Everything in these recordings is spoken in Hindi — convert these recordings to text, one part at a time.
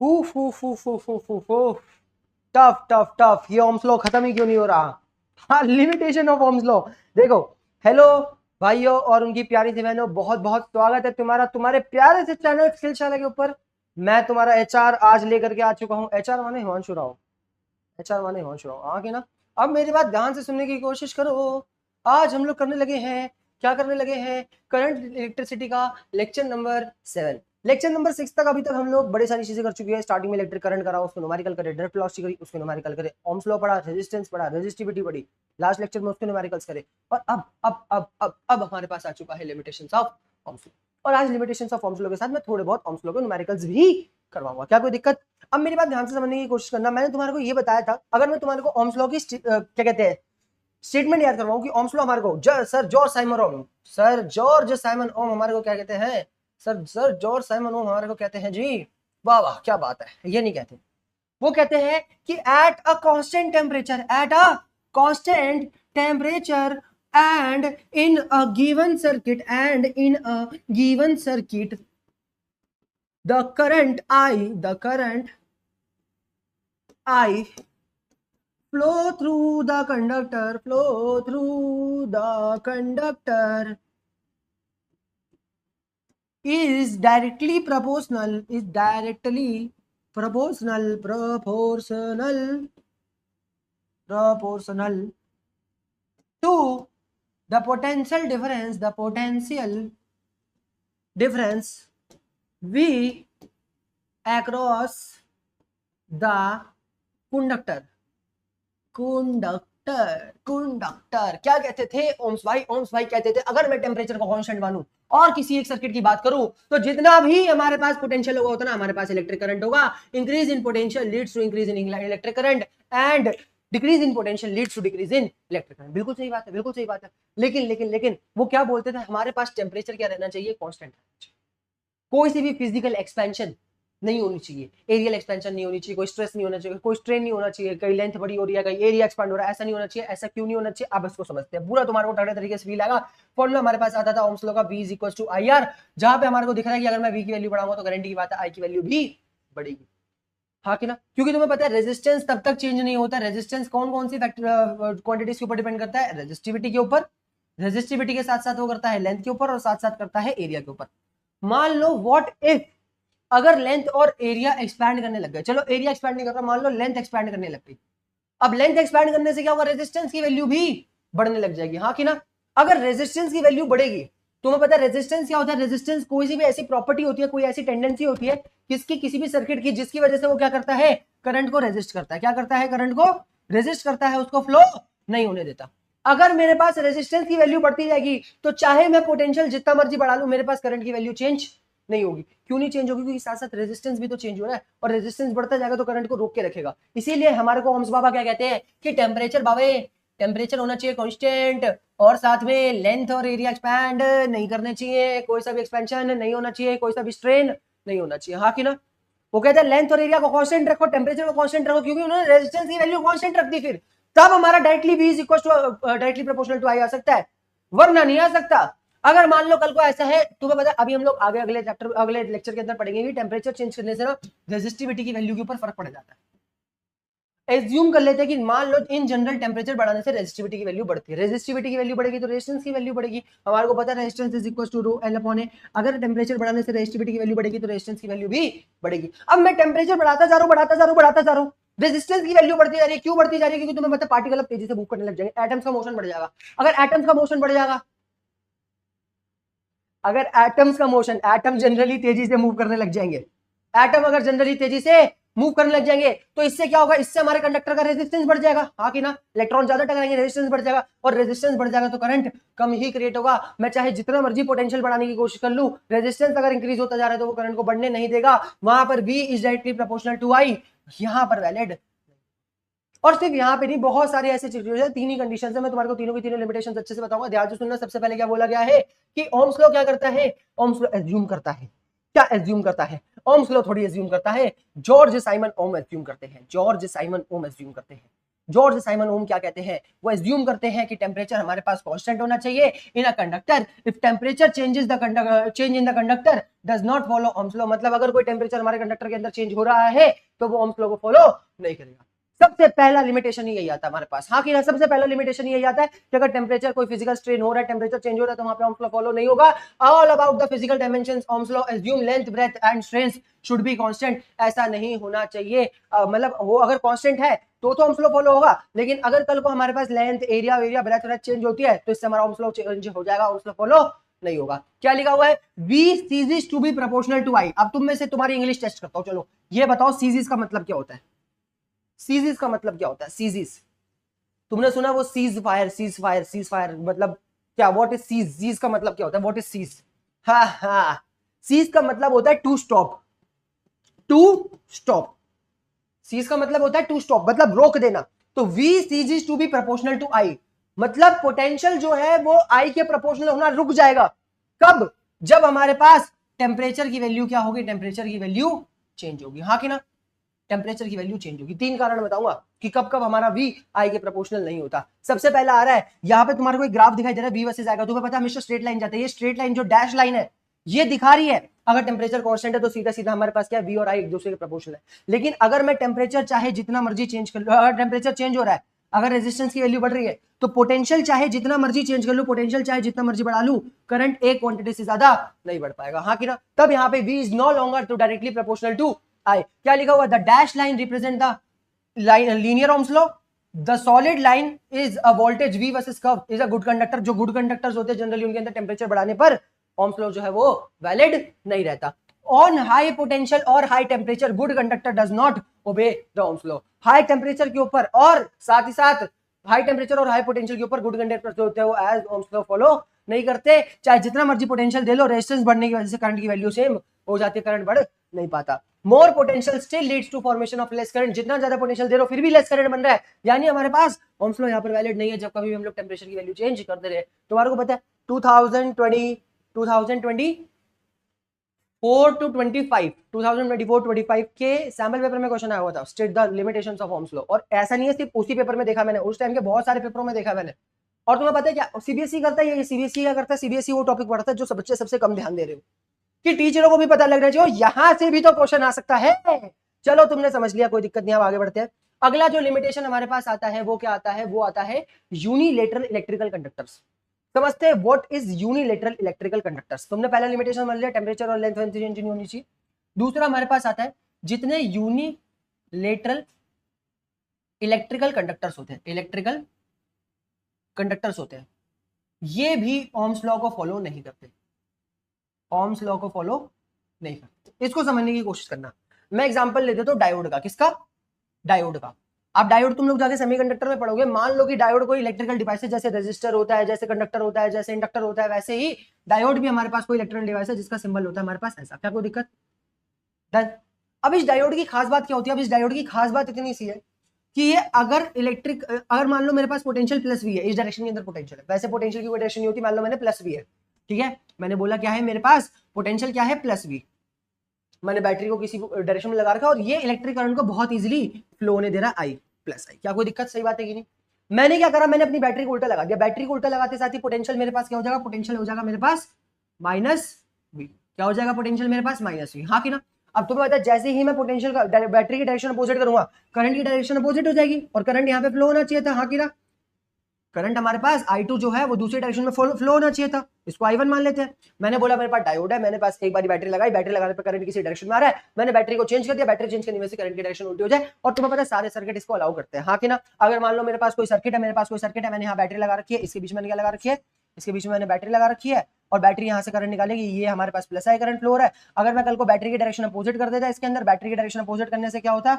उफ उफ उफ उफ उफ उफ उफ। टफ टफ टफ, ये ओम्स लॉ खत्म ही क्यों नहीं हो रहा। हाँ, लिमिटेशन ऑफ ओम्स लॉ। देखो, हेलो भाइयों और उनकी प्यारी सी बहनों, बहुत बहुत स्वागत है तुम्हारा तुम्हारे प्यारे से चैनल स्किलशाला के ऊपर। मैं तुम्हारा एचआर आज लेकर के आ चुका हूँ। एचआर माने हिमांशु राव, एचआर माने हिमांशु राव, आगे ना। अब मेरी बात ध्यान से सुनने की कोशिश करो। आज हम लोग करने लगे हैं, क्या करने लगे हैं, करंट इलेक्ट्रिसिटी का लेक्चर नंबर 7। लेक्चर नंबर 6 तक अभी तक हम लोग बड़ी सारी चीजें कर चुके हैं। स्टार्टिंग में इलेक्ट्रिक करंट करा, उसको न्यूमेरिकल करे, डायरेक्ट वेलोसिटी करी, उसको न्यूमेरिकल करे, ओम्स लॉ पढ़ा, रेजिस्टेंस पढ़ा, रेजिस्टिविटी पढ़ी, लास्ट लेक्चर में उसको न्यूमेरिकल्स करे। और अब हमारे पास आ चुका है लिमिटेशंस ऑफ ओम्स लॉ। और आज लिमिटेशंस ऑफ ओम्स लॉ के साथ मैं थोड़े बहुत ओम्स लॉ के न्यूमेरिकल्स भी करवाऊंगा। क्या कोई दिक्कत? अब मेरी बात ध्यान से समझने की कोशिश करना। मैंने तुम्हारे को ये बताया था, अगर मैं तुम्हारे को ओम्स लॉ की क्या कहते हैं स्टेटमेंट याद करवाऊं कि ओम्स लॉ हमारे को सर जॉर्ज साइमन ओम, सर जॉर्ज साइमन ओम हमारे को क्या कहते हैं, सर जॉर्ज साइमन ओम हमारे को कहते हैं जी। वाह वाह, क्या बात है। ये नहीं कहते, वो कहते हैं कि at a constant temperature, at a constant temperature and in a given circuit, and in a given circuit the current I flow through the conductor is directly proportional to the potential difference V across the conductor। क्या कहते थे ओम्स भाई कहते थे अगर मैं टेम्परेचर को कांस्टेंट मानूं और किसी एक सर्किट की बात करूं तो जितना भी हमारे पास पोटेंशियल होगा उतना हमारे पास इलेक्ट्रिक करंट होगा। Increase in potential leads to increase in electric current and decrease in potential leads to decrease in electric current. बिल्कुल सही बात है, बिल्कुल सही बात है। लेकिन वो क्या बोलते थे, हमारे पास टेम्परेचर क्या रहना चाहिए, कांस्टेंट। कोई सी भी फिजिकल एक्सपेंशन नहीं होनी चाहिए, एरियल एक्सपेंशन नहीं होनी चाहिए, कोई स्ट्रेस नहीं होना चाहिए, कोई स्ट्रेन नहीं होना चाहिए, कहीं लेंथ बड़ी हो रही है, कहीं एरिया एक्सपांड हो रहा है, ऐसा नहीं होना चाहिए। ऐसा क्यों नहीं होना चाहिए, आप इसको समझते हैं। पूरा तुम्हारे को तगड़े तरीके से फील आएगा। फॉर्मूला हमारे पास आता था ओम्स लॉ का, V इक्वल्स टू IR, जहां पे हमारे को दिख रहा है कि अगर मैं V की वैल्यू बढ़ाऊंगा तो करंट की बात है, I की वैल्यू भी बढ़ेगी। हाँ कि ना? क्योंकि तुम्हें पता है रेजिस्टेंस तब तक चेंज नहीं होता। रेजिस्टेंस कौन सी फैक्टर क्वांटिटीज के ऊपर डिपेंड करता है, रेजिस्टिविटी के ऊपर। रेजिस्टिविटी के साथ साथ वो करता है लेंथ के ऊपर और साथ साथ करता है एरिया के ऊपर। मान लो व्हाट इफ अगर लेंथ और एरिया एक्सपैंड करने लग गए, चलो एरिया एक्सपैंड नहीं कर रहा, मान लो लेंथ एक्सपैंड करने लग गई। अब लेंथ एक्सपैंड करने से क्या होगा, रेजिस्टेंस की वैल्यू भी बढ़ने लग जाएगी। हाँ कि ना? अगर रेजिस्टेंस की वैल्यू बढ़ेगी, तुम्हें पता है रेजिस्टेंस क्या होता है, रेजिस्टेंस कोई सी भी ऐसी प्रॉपर्टी होती है, कोई ऐसी टेंडेंसी होती है किसकी, किसी भी सर्किट की, जिसकी वजह से वो क्या करता है, करंट को रेजिस्ट करता है। क्या करता है, करंट को रेजिस्ट करता है, उसको फ्लो नहीं होने देता। अगर मेरे पास रेजिस्टेंस की वैल्यू बढ़ती जाएगी तो चाहे मैं पोटेंशियल जितना मर्जी बढ़ा लूं, मेरे पास करंट की वैल्यू चेंज नहीं होगी। क्यों नहीं चेंज होगी, क्योंकि साथ साथ रेजिस्टेंस भी तो चेंज हो रहा है, और रेजिस्टेंस बढ़ता जाएगा तो करंट को रोक के रखेगा। इसीलिए हमारे को ओम्स बाबा क्या कहते हैं कि टेम्परेचर होना चाहिए कांस्टेंट, और साथ में लेंथ और एरिया एक्सपैंड नहीं करने चाहिए, कोई सा भी एक्सपेंशन नहीं होना चाहिए, कोई सा भी स्ट्रेन नहीं होना चाहिए। हाँ कि ना? वो कहते हैं लेंथ और एरिया को कांस्टेंट रखो, टेम्परेचर को कांस्टेंट रखो, क्योंकि उन्होंने रेजिस्टेंस की वैल्यू कांस्टेंट रख दी, फिर तब हमारा directly V directly proportional to I आ सकता है, वरना नहीं आ सकता। अगर मान लो कल को ऐसा है, तुम्हें पता है अभी हम लोग आगे अगले चैप्टर अगले लेक्चर के अंदर पढ़ेंगे कि टेम्परेचर चेंज करने से ना रेजिस्टिविटी की वैल्यू के ऊपर फर्क पड़ जाता है। एज्यूम कर लेते हैं कि मान लो इन जनरल टेम्परेचर बढ़ाने से रेजिस्टिविटी की वैल्यू बढ़ती है, रेजिस्टिविटी की वैल्यू बढ़ेगी तो रेजिस्टेंस की वैल्यू बढ़ेगी। हमारे को पता है resistance is equal to rho L upon A. अगर टेम्परेचर बढ़ाने से रेजिस्टिविटी की वैल्यू बढ़ेगी तो रेजिस्टेंस की वैल्यू भी बढ़ेगी। अब मैं टेम्परेचर बढ़ाता जा रहा हूं, रेजिस्टेंस की वैल्यू बढ़ती जा रही है। क्यों बढ़ती जा रही है? क्योंकि तुम्हें पता है पार्टिकल अब तेजी से मूव करने लग जाएंगे, एटम्स का मोशन बढ़ जाएगा। अगर एटम्स का मोशन बढ़ जाएगा, अगर एटम्स का मोशन, एटम जनरली तेजी से मूव करने लग जाएंगे, एटम अगर जनरली तेजी से मूव करने लग जाएंगे तो इससे क्या होगा, इससे हमारे कंडक्टर का रेजिस्टेंस बढ़ जाएगा। हाँ कि ना? इलेक्ट्रॉन ज्यादा टकराएंगे, रेजिस्टेंस बढ़ जाएगा, और रेजिस्टेंस बढ़ जाएगा तो करंट कम ही क्रिएट होगा। मैं चाहे जितना मर्जी पोटेंशियल बढ़ाने की कोशिश कर लूं, रेजिस्टेंस अगर इंक्रीज होता जा रहा है तो वो करंट को बढ़ने नहीं देगा। वहां पर V is directly proportional to I, यहां पर वैलिड। और सिर्फ यहाँ पे नहीं, बहुत सारी ऐसी चीजें हैं, तीन ही कंडीशन है, मैं तुम्हारे को तीनों की तीनों लिमिटेशंस अच्छे से बताऊंगा। ध्यान से सुनना। सबसे पहले क्या बोला गया है कि ओम्स लॉ क्या करता है, ओम्स लॉ एज्यूम करता है। क्या एज्यूम करता है? ओम्स लॉ थोड़ी एज्यूम करता है, जॉर्ज साइमन ओम एज्यूम करते हैं, जॉर्ज साइमन ओम एज्यूम करते हैं। जॉर्ज साइमन ओम क्या कहते हैं, वो एज्यूम करते हैं कि टेम्परेचर हमारे पास कांस्टेंट होना चाहिए in a conductor if temperature changes the change in the conductor does not follow Ohm's law. मतलब अगर कोई टेम्परेचर हमारे कंडक्टर के अंदर चेंज हो रहा है तो वो ओम्स लॉ को फॉलो नहीं करेगा। सबसे पहला लिमिटेशन यही आता है हमारे पास, हाँ कि ना, सबसे पहला लिमिटेशन यही आता है कि अगर टेम्परेचर कोई फिजिकल स्ट्रेन हो रहा है, टेम्परेचर चेंज हो रहा है, तो वहां पे ओम्स लॉ फॉलो नहीं होगा। All about the physical dimensions Ohm's law assume length breadth and strength should be constant. ऐसा नहीं होना चाहिए, मतलब वो अगर कांस्टेंट है तो ओम्स लॉ फॉलो होगा, लेकिन अगर कल को हमारे पास लेंथ एरिया ब्रेथ चेंज होती है तो इससे हमारा ओम्स लॉ चेंज हो जाएगा, ओम्स लॉ फॉलो नहीं होगा। क्या लिखा हुआ है, V ceases to be proportional to I। अब तुम में से तुम्हारी इंग्लिश टेस्ट करता हूं, चलो ये बताओ सीजीज का मतलब क्या होता है, सीजीज का मतलब क्या होता है, सीजीज तुमने सुना वो सीज फायर मतलब क्या, व्हाट इज सीज का मतलब क्या होता है, व्हाट इज सीज, हाँ सीज का मतलब होता है टू स्टॉप, सीज का मतलब होता है टू स्टॉप, मतलब रोक देना। तो V ceases to be proportional to I, मतलब पोटेंशियल जो है वो I के प्रोपोर्शनल होना रुक जाएगा। कब, जब हमारे पास टेम्परेचर की वैल्यू क्या होगी, टेम्परेचर की वैल्यू चेंज होगी, हाँ कि ना, टेम्परेचर की वैल्यू चेंज होगी। तीन कारण बताऊंगा कि कब कब हमारा V I के प्रोपोर्शनल नहीं होता। सबसे पहला आ रहा है, यहाँ पे तुम्हारे को एक ग्राफ दिखाई दे रहा है V वर्सेस I का, तुम्हें पता है हमेशा स्ट्रेट लाइन जाता है, ये स्ट्रेट लाइन जो डैश लाइन है ये दिखा रही है अगर टेम्परेचर कांस्टेंट है तो सीधा सीधा हमारे पास क्या है, V और I एक दूसरे के प्रोपोर्शनल है। लेकिन अगर मैं टेम्परेचर चाहे जितना मर्जी चेंज कर लूं, अगर टेम्परेचर चेंज हो रहा है, अगर रेजिस्टेंस की वैल्यू बढ़ रही है, तो पोटेंशियल चाहे जितना मर्जी चेंज कर लूं, पोटेंशियल चाहे जितना मर्जी बढ़ा लूं, करंट एक क्वांटिटी से ज्यादा नहीं बढ़ पाएगा, हाँ कि ना। तब यहाँ पे V is no longer to directly proportional to I। क्या लिखा हुआ, the dash line represent the linear Ohm's law, the solid line is a voltage V versus curve is a good conductor. जो गुड कंडक्टर्स होते हैं जनरली उनके अंदर टेम्परेचर बढ़ाने पर ओम्स लॉ जो है वो वैलिड नहीं रहता। ऑन हाई पोटेंशियल और high temperature good conductor does not obey the Ohm's law. High temperature के ऊपर और साथ ही साथ हाई टेम्परेचर और हाई पोटेंशियल के ऊपर गुड कंडक्टर जो होते हैं वो एज ओम्स लॉ फॉलो नहीं करते, चाहे जितना मर्जी पोटेंशियल दे लो, रेजिस्टेंस बढ़ने की वजह से करंट की वैल्यू सेम हो जाती है, करंट बढ़ नहीं पाता। More potential still leads to formation of less current, जितना ज्यादा पोटेंशियल दे रहे हो फिर भी लेस करंट बन रहा है, यानी हमारे पास ओम्स लॉ यहाँ पर वैलिड नहीं है जब कभी भी हम लोग टेम्परेचर की वैल्यू चेंज करते रहे। तुम्हारे को पता है 2024-25 के सैम्पल पेपर में क्वेश्चन आया हुआ था, state the limitations of Ohm's law. और ऐसा नहीं है सिर्फ उसी पेपर में देखा मैंने, उस टाइम के बहुत सारे पेपरों में देखा मैंने। और तुम्हें पता है क्या सीबीएसई करता है, ये सीबीएसई क्या करता है, सीबीएसई वो टॉपिक पढ़ता है जो बच्चे सबसे कम ध्यान दे रहे हो, कि टीचरों को भी पता लगना चाहिए यहां से भी तो क्वेश्चन आ सकता है। चलो तुमने समझ लिया, कोई दिक्कत नहीं, अब आगे बढ़ते हैं। अगला जो लिमिटेशन हमारे पास आता है वो क्या आता है, वो आता है यूनिलेटरल इलेक्ट्रिकल कंडक्टर्स। समझते हैं what is unilateral electrical conductors. तुमने पहला लिमिटेशन मान लिया, टेम्परेचर और लेंथ चेंज नहीं होनी चाहिए। दूसरा हमारे पास आता है जितने यूनिलेटरल इलेक्ट्रिकल कंडक्टर्स होते हैं, इलेक्ट्रिकल कंडक्टर्स होते हैं, ये भी ओम्स लॉ को फॉलो नहीं करते, ओम्स लॉ को फॉलो नहीं करते। इसको समझने की कोशिश करना। मैं एग्जांपल ले देता हूं डायोड का। किसका, डायोड का। आप डायोड तुम लोग जाके सेमीकंडक्टर में पढ़ोगे, मान लो कि डायोड कोई इलेक्ट्रिकल डिवाइस है, जैसे रेजिस्टर होता है, जैसे कंडक्टर होता है, जैसे इंडक्टर होता है, वैसे ही डायोड भी हमारे पास कोई इलेक्ट्रिकल डिवाइस है जिसका सिंबल होता है हमारे पास ऐसा। क्या कोई दिक्कत? डन। अब इस डायोड की खास बात क्या होती है, अब इस डायोड की खास बात इतनी सी है कि ये अगर मान लो मेरे पास पोटेंशियल प्लस वी है, इस डायरेक्शन के अंदर पोटेंशियल है, वैसे पोटेंशियल की कोई डायरेक्शन नहीं होती, मान लो मैंने प्लस वी है, ठीक है, मैंने बोला क्या है मेरे पास पोटेंशियल क्या है, प्लस वी, मैंने बैटरी को किसी डायरेक्शन में लगा रखा और ये इलेक्ट्रिक करंट को बहुत इजीली फ्लो होने दे रहा है आई प्लस आई। क्या कोई दिक्कत? सही बात है कि नहीं? मैंने क्या करा, मैंने अपनी बैटरी को उल्टा लगा दिया, बैटरी को उल्टा लगाते साथ ही पोटेंशियल मेरे पास क्या हो जाएगा, पोटेंशियल हो जाएगा मेरे पास माइनस वी। क्या हो जाएगा पोटेंशियल मेरे पास? माइनस वी, हाँ कि ना। अब तुम्हें पता है जैसे ही मैं पोटेंशियल का बैटरी की डायरेक्शन अपोजिट करूंगा, करंट की डायरेक्शन अपोजिट हो जाएगी और करंट यहाँ पे फ्लो होना चाहिए था, हाँ कि ना। करंट हमारे पास I2 जो है वो दूसरी डायरेक्शन में फ्लो होना चाहिए था, इसको I1 मान लेते हैं। मैंने बोला मेरे पास डायोड है, मैंने पास एक बार बैटरी लगाई, बैटरी लगाने पर करंट किसी डायरेक्शन में आ रहा है, मैंने बैटरी को चेंज कर दिया, बैटरी चेंज करने में से करंट की डायरेक्शन उल्टी हो जाए। और तुम्हें पता है सारे सर्किट इसको अलाउ करते हैं, हाँ कि ना। अगर मान लो मेरे पास कोई सर्किट है, मैंने यहाँ बैटरी लगा रखी है, इसके बीच में क्या लगा रखी है, इसके बीच में मैंने बैटरी लगा रखी है और बैटरी यहाँ से करंट निकालेगी, ये हमारे पास प्लस आई करंट फ्लो हो रहा है। अगर मैं कल को बैटरी की डायरेक्शन अपोजिट कर देता इसके अंदर, बैटरी की डायरेक्शन अपोजिट करने से क्या होता,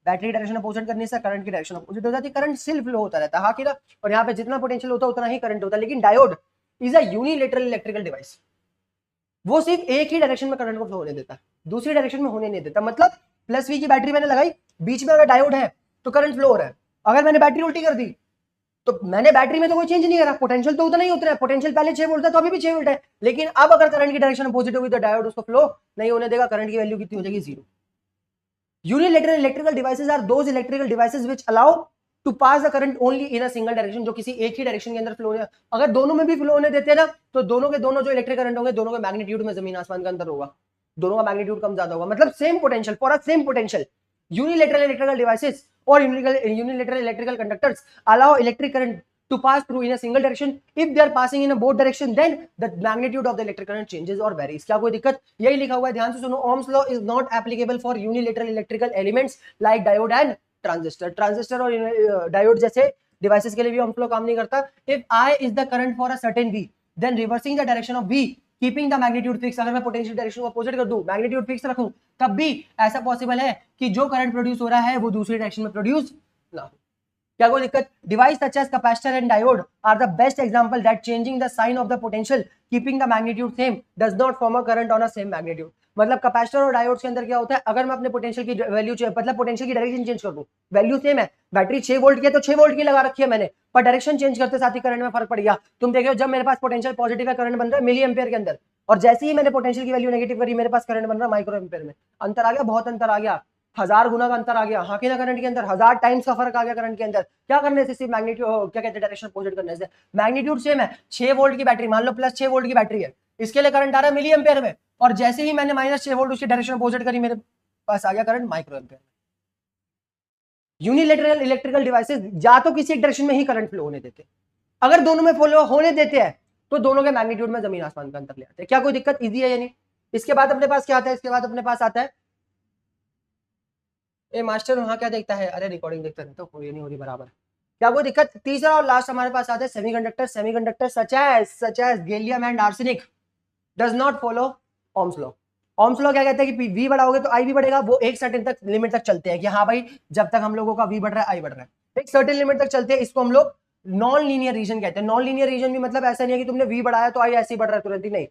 बैटरी डायरेक्शन अपोजिट करने से करंट की डायरेक्शन अपोजिट हो जाती, करंट स्टिल फ्लो होता रहता है, हाँ कि ना। और यहाँ पे जितना पोटेंशियल होता है उतना ही करंट होता है। लेकिन diode is a unilateral electrical device, वो सिर्फ एक ही डायरेक्शन में करंट को फ्लो होने देता, दूसरी डायरेक्शन में होने नहीं देता। मतलब प्लस वी की बैटरी मैंने लगाई, बीच में अगर डायोड है तो करंट फ्लो हो रहा है, अगर मैंने बैटरी उल्टी कर दी तो मैंने बैटरी में तो कोई चेंज नहीं करा, पोटेंशियल तो उतना ही उतना है, पोटेंशियल पहले 6 वोल्ट था तो अभी भी 6 वोल्ट है। लेकिन अब अगर करंट की डायरेक्शन अपोजिट होगी तो डायोड उसको फ्लो नहीं होने देगा, करंट की वैल्यू कितनी हो जाएगी, 0। Unilateral electrical devices are those electrical devices which allow to pass the current only in a single direction, जो किसी एक ही डायरेक्शन के अंदर फ्लो होने, अगर दोनों में भी फ्लो होने देते हैं ना तो दोनों के दोनों जो इलेक्ट्रिक करंट होंगे दोनों के मैग्नीट्यूड में जमीन आसमान का अंतर होगा, दोनों का मैग्नीट्यूड कम ज्यादा होगा, मतलब same potential for a same potential. Unilateral electrical devices और unilateral electrical conductors allow electric current to pass through in a single direction. If they are passing in a both direction, then the magnitude of the electric current changes or varies. क्या कोई दिक्कत? यही लिखा हुआ है, ध्यान से सुनो। Ohm's law is not applicable for unilateral electrical elements like diode and transistor. Transistor और diode जैसे devices के लिए भी Ohm's law काम नहीं करता. If I is the current for a certain V, then reversing the direction of V, keeping the magnitude fixed, अगर मैं potential direction को opposite कर दूं, magnitude fixed रखूं, तब भी ऐसा possible है कि जो current produce हो रहा है वो दूसरी direction में produce ना हो। क्या कोई दिक्कत? Device such as capacitor and diode are the best example that changing the sign of the potential keeping the magnitude same does not form a current on a same magnitude. मतलब कैपेसिटर और डायोड के अंदर क्या होता है, अगर मैं अपने पोटेंशियल की वैल्यू मतलब पोटेंशियल की डायरेक्शन चेंज कर दूं, वैल्यू सेम है, बैटरी 6 वोल्ट की है तो 6 वोल्ट की लगा रखी है मैंने, पर डायरेक्शन चेंज करते साथ ही करंट में फर्क पड़ गया। तुम देखो जब मेरे पास पोटेंशियल पॉजिटिव है करंट बन रहा है मिली एम्पियर के अंदर, और जैसे ही मैंने पोटेंशियल की वैल्यू नेगेटिव करी मेरे पास करंट बन रहा है माइक्रो एम्पियर में। अंतर आ गया, बहुत अंतर आ गया, 1000 गुना का अंतर आ गया। हाँ कि ना, करंट के अंदर 1000 टाइम्स का फर्क आ गया करंट के अंदर। क्या करने से? सिर्फ मैग्नीट्यूड, क्या कहते हैं, डायरेक्शन अपोजिट करने से। मैग्नीट्यूड सेम है, 6 वोल्ट की बैटरी, मान लो प्लस 6 वोल्ट की बैटरी है, इसके लिए करंट आ रहा है मिली एम्पियर में, और जैसे ही मैंने माइनस 6 वोल्ट उसकी डायरेक्शन अपोजिट करी मेरे पास आ गया करंट माइक्रो एम्पियर में। यूनिलैटरल इलेक्ट्रिकल डिवाइसेस या तो किसी एक डायरेक्शन में ही करंट फ्लो होने देते, अगर दोनों में फ्लो होने देते हैं तो दोनों के मैग्नीट्यूड में जमीन आसमान का अंतर ले आते हैं। क्या कोई दिक्कत? इजी है यानी। इसके बाद अपने पास क्या आता है? इसके बाद अपने पास आता है, ए मास्टर वहां क्या देखता है? अरे रिकॉर्डिंग देखता रहता हूं, ये नहीं हो रही बराबर। क्या कोई दिक्कत? तीसरा और लास्ट हमारे पास आता है semiconductor. Semiconductor such as gallium and arsenic does not follow Ohm's law. Ohm's law क्या कहते हैं कि वी बढ़ाओगे तो आई भी बढ़ेगा, वो एक सर्टेन तक लिमिट तक चलते हैं कि हाँ भाई जब तक हम लोगों का वी बढ़ रहा है आई बढ़ रहा है, एक सर्टेन लिमिट तक चलते हैं। इसको हम लोग नॉन लीनियर रीजन कहते हैं। नॉन लीनियर रीजन भी मतलब ऐसा नहीं है कि तुमने वी बढ़ाया तो आई ऐसे ही बढ़ रहा है तुरंत ही, नहीं,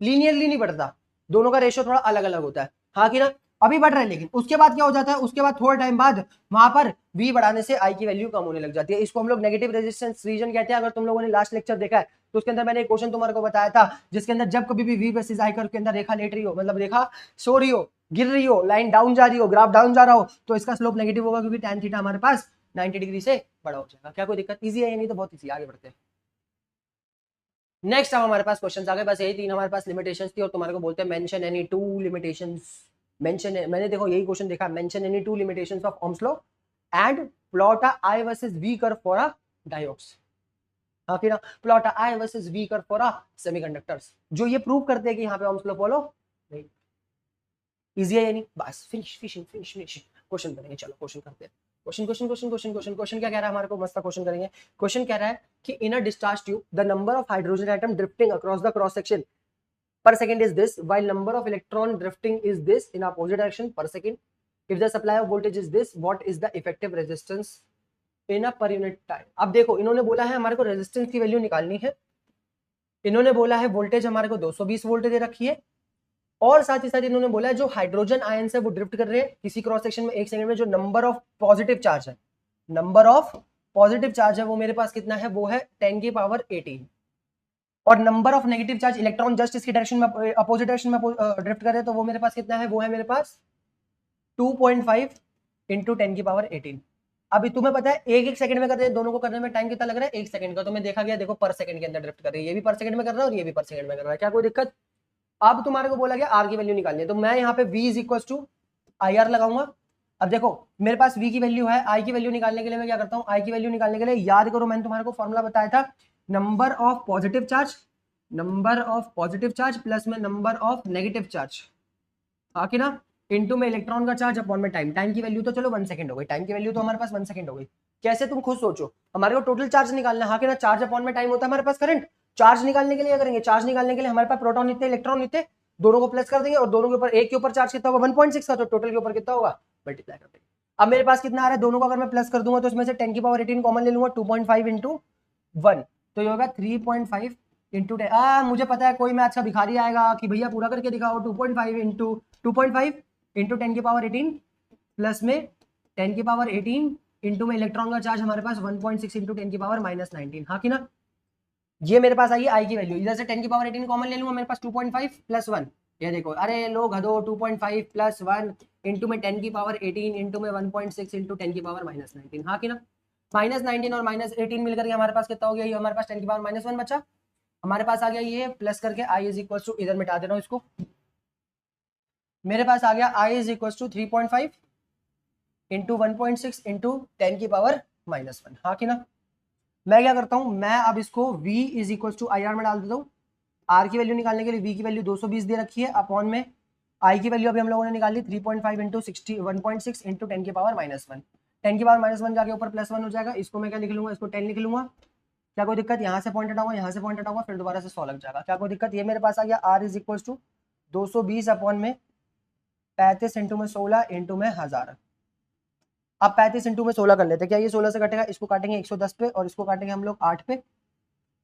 लीनियरली नहीं बढ़ता, दोनों का रेशियो थोड़ा अलग अलग होता है। हाँ कि ना, अभी बढ़ रहा है, लेकिन उसके बाद क्या हो जाता है, उसके बाद थोड़ा टाइम बाद वहां पर वी बढ़ाने से आई की वैल्यू कम होने लग जाती है। इसको हम लोग नेगेटिव रेजिस्टेंस रीजन कहते हैं। अगर तुम लोगों ने लास्ट लेक्चर देखा है तो उसके अंदर मैंने एक क्वेश्चन तुम्हारे को बताया था जिसके अंदर जब कभी भी वी वर्सेस आई कर्व के अंदर रेखा लेट रही हो, मतलब रेखा सो रही हो, गिर रही हो, लाइन डाउन जा रही हो, ग्राफ डाउन जा रहा हो, तो इसका स्लोप नेगेटिव होगा क्योंकि tan थीटा हमारे पास 90 डिग्री से बड़ा हो जाएगा। क्या कोई दिक्कत? इजी है, नहीं तो बहुत इजी। आगे बढ़ते हैं। नेक्स्ट अब हमारे पास क्वेश्चन आ गए, बस यही 3 हमारे पास लिमिटेशंस थी और तुम्हारे को बोलते हैं मेंशन एनी 2 लिमिटेशंस। मेंशन, मैंने देखो यही क्वेश्चन देखा, mention any 2 limitations of Ohm's law and plot a I versus V curve for a diodes. हाँ कि ना, plot a I versus V curve for a semiconductors, जो ये प्रूव करते हैं कि यहाँ पे ओम्स लॉ फॉलो नहीं। इजी है यानी, बस finish finish finish finish. Question करेंगे, चलो क्वेश्चन करते हैं। क्वेश्चन क्या कह रहा है हमारे को? मस्त क्वेश्चन करेंगे। क्वेश्चन कह रहा है कि in a discharge tube the number of hydrogen atom drifting across the cross section per second is this, while number of electron drifting is this in opposite direction per second. If the supply of voltage is this, what is the effective resistance in a per unit time? अब देखो इन्होंने बोला है हमारे को रेजिस्टेंस की वैल्यू निकालनी है, इन्होंने बोला है वोल्टेज हमारे को 220 वोल्ट दे रखी है, और साथ ही साथ इन्होंने बोला है जो हाइड्रोजन आयन है वो ड्रिफ्ट कर रहे हैं किसी क्रॉस सेक्शन में 1 सेकंड में, जो नंबर ऑफ पॉजिटिव चार्ज है, नंबर ऑफ पॉजिटिव चार्ज है वो मेरे पास कितना है, वो है 10 की पावर 18, और number of negative charge electron just इसकी डायरेक्शन में अपोजिट डायरेक्शन में ड्रिफ्ट कर रहे हैं, तो वो मेरे पास कितना है, वो है मेरे पास 2.5 इंटू 10 की पावर 18। अभी तुम्हें पता है एक सेकंड में कर रहे हैं, दोनों को करने में टाइम कितना लग रहा है, 1 सेकंड का। तो मैं देखा गया, देखो पर सेकंड के अंदर ड्रिफ्ट कर रही है, ये भी पर सेकंड में कर रहा है और ये भी पर सेकंड में कर रहा है। क्या कोई दिक्कत? अब तुम्हारे को बोला गया आर की वैल्यू निकालनी है, तो मैं यहाँ पे v is equal to I R लगाऊंगा। अब देखो मेरे पास v की वैल्यू है, आई की वैल्यू निकालने के लिए मैं क्या करता हूँ, आई की वैल्यू निकालने के लिए याद करो मैंने तुम्हारे को फॉर्मूला बताया था, number of positive charge plus में नंबर ऑफ नेगेटिव चार्ज, हाँ कि ना, इनटू में इलेक्ट्रॉन का चार्ज अपॉन में टाइम। टाइम की वैल्यू तो चलो 1 सेकंड हो गई, टाइम की वैल्यू तो हमारे पास 1 सेकंड हो गई। कैसे? तुम खुद सोचो, हमारे को टोटल चार्ज निकालना है, हाँ कि ना, चार्ज अपॉन में टाइम होता है हमारे पास करंट। चार्ज निकालने के लिए क्या करेंगे, चार्ज निकालने के लिए हमारे पास प्रोटॉन इतने, इलेक्ट्रॉन इतने, दोनों को प्लस कर देंगे और दोनों के ऊपर, एक के ऊपर चार्ज कितना होगा 1.6 का, तो टोटल के ऊपर कितना होगा मल्टीप्लाई कर देंगे। अब मेरे पास कितना आ रहा है, दोनों को अगर मैं प्लस कर दूंगा तो इसमें से 10 की पावर 18 कॉमन ले लूंगा, 2.5 इंटू 1, तो ये होगा 3.5 इंटू 10। मुझे पता है कोई मैथ्स का भिखारी आएगा कि भैया पूरा करके दिखाओ, 2.5 इंटू 10 की पावर 18 प्लस में 10 की पावर 18 इंटू में इलेक्ट्रॉन का चार्ज हमारे पास 1.6 इंटू 10 की पावर -19, हाँ कि ना। ये मेरे पास आई आई की वैल्यू, इधर से 10 की पावर 18 कॉमन ले लूंगा, मेरे पास 2.5 प्लस 1, ये देखो, अरे लोग हदो, 2.5 प्लस 1 इंटू में 10 की पावर 18 इंटू में 1.6 इंटू 10 की पावर -19, हाँ कि ना। -19 और -18 मिलकर के हमारे पास कितना हो गया, ये हमारे पास 10 की पावर -1 बचा। हमारे पास आ गया ये प्लस करके i इज इक्वल टू, इधर मिटा दे रहा हूँ इसको, मेरे पास आ गया i is equal to 3.5 into 1.6 into 10 की पावर -1। हाँ कि ना। मैं क्या करता हूं, मैं अब इसको v is equal to I R में डाल देता हूँ। आर की वैल्यू निकालने के लिए v की वैल्यू 220 दे रखी है, अपॉन में i की वैल्यू अभी हम लोगों ने निकाली 3.5 इंटू 1.6 इंटू 10 की पावर -1। 10 की पावर -1 जाके ऊपर +1 हो जाएगा, इसको मैं क्या लिख लूंगा, इसको 10 लिख लूंगा। क्या कोई दिक्कत, यहाँ से पॉइंट हटाऊंगा, यहाँ से पॉइंट हटाऊंगा, फिर दोबारा से 100 लग जाएगा। क्या कोई दिक्कत, ये मेरे पास आ गया r is equal to 220 upon में 35 इंटू में 16 इंटू में 1000। अब 35 इंटू में 16 कर लेते हैं, क्या ये 16 से कटेगा, इसको काटेंगे 110 पे और इसको काटेंगे हम लोग 8 पे,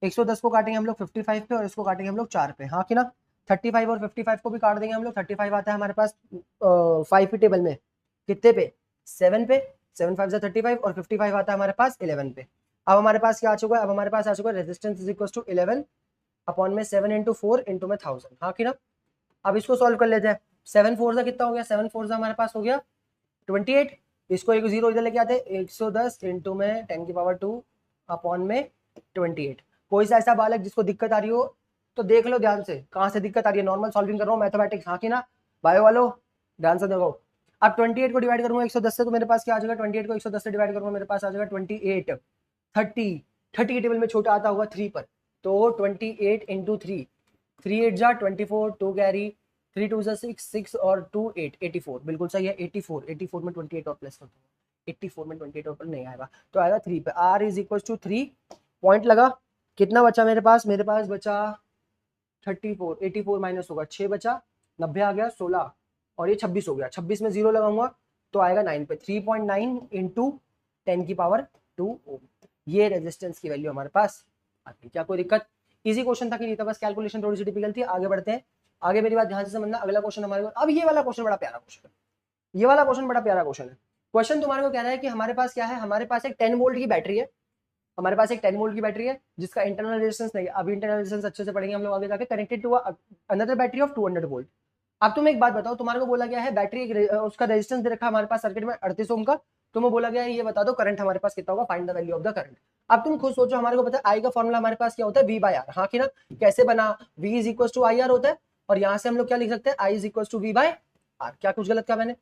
110 को काटेंगे हम लोग 55 पे और इसको काटेंगे हम लोग 4 पे। हाँ कि ना। 35 और 55 को भी काट देंगे हम लोग। 35 आता है हमारे पास 5 की टेबल में कितने पे, 7 पे, 7 5 35 और 55 आता है हमारे पास 11 पे। अब हमारे पास क्या आ चुका है, अब हमारे पास आ चुका है resistance is equal to 11 upon में 7 इंटू 4 इंटू में 1000। हाँ कि ना। अब इसको सॉल्व कर लेते हैं। 7 4 कितना हो गया, 7 4 हमारे पास हो गया 28। इसको एक जीरो इधर लेके आते, 110 इंटू में 10 की पावर 2 अपॉन में 28। कोई सा ऐसा बालक जिसको दिक्कत आ रही हो तो देख लो ध्यान से, कहाँ से दिक्कत आ रही है। नॉर्मल सॉल्विंग कर रहा हूँ, मैथमेटिक्स। हाँ कि ना। बायो वालों ध्यान से देखो। अब 28 को डिवाइड करूंगा 110 से, तो मेरे पास क्या आ जाएगा, 28 को 110 से डिवाइड करूंगा, मेरे पास आ जाएगा 28। 30 की टेबल में छोटा आता होगा 3 पर, तो 28 इंटू 3, 3 8 जा 24, 2 कैरी, 3 2 6, 6 और 2 8, 84 बिल्कुल सही है। 84 में 28 और प्लस कर दूंगा, 84 में 28 और प्लस नहीं आएगा तो आएगा 3 पे। r is equal to 3 point लगा। कितना बचा मेरे पास, मेरे पास बचा 34, 84 माइनस होगा 6 बचा, 90 आ गया 16 और ये 26 हो गया। 26 में 0 लगाऊंगा तो आएगा 9 पे। 3.9 इंटू 10 की पावर 2 ओम, ये रेजिस्टेंस की वैल्यू हमारे पास आती है। क्या कोई दिक्कत, इजी क्वेश्चन था कि नहीं था, बस कैलकुलेशन थोड़ी सी डिफिकल्ट थी। आगे बढ़ते हैं, आगे मेरी बात ध्यान से समझना। अगला क्वेश्चन हमारे को, अब ये वाला क्वेश्चन बड़ा प्यारा क्वेश्चन है, ये वाला क्वेश्चन बड़ा प्यारा क्वेश्चन है। क्वेश्चन तुम्हारे को कह रहा है कि हमारे पास क्या है, हमारे पास एक 10 वोल्ट की बैटरी है, हमारे पास एक 10 वोल्ट की बैटरी है जिसका इंटरनल रेजिस्टेंस नहीं है, अभी इंटरनल रेजिस्टेंस अच्छे से पढ़ेंगे हम लोग आगे जाके, connected to another battery of 200 volt. अब तुम एक बात बताओ, तुम्हारे को बोला गया है बैटरी उसका रेजिस्टेंस दे रखा है हमारे पास सर्किट में 38 ओम का, तुम्हें बोला गया है ये बता दो करंट हमारे पास कितना होगा, find the value of the current. अब तुम खुद सोचो, हमारे को पता है आई का फॉर्मूला हमारे पास क्या होता है, वी बाय आर। हाँ कि ना। कैसे बना, V is equal to I R होता है और यहाँ से हम लोग क्या लिख सकते हैं, I is equal to V by R. क्या कुछ गलत कहा मैंने।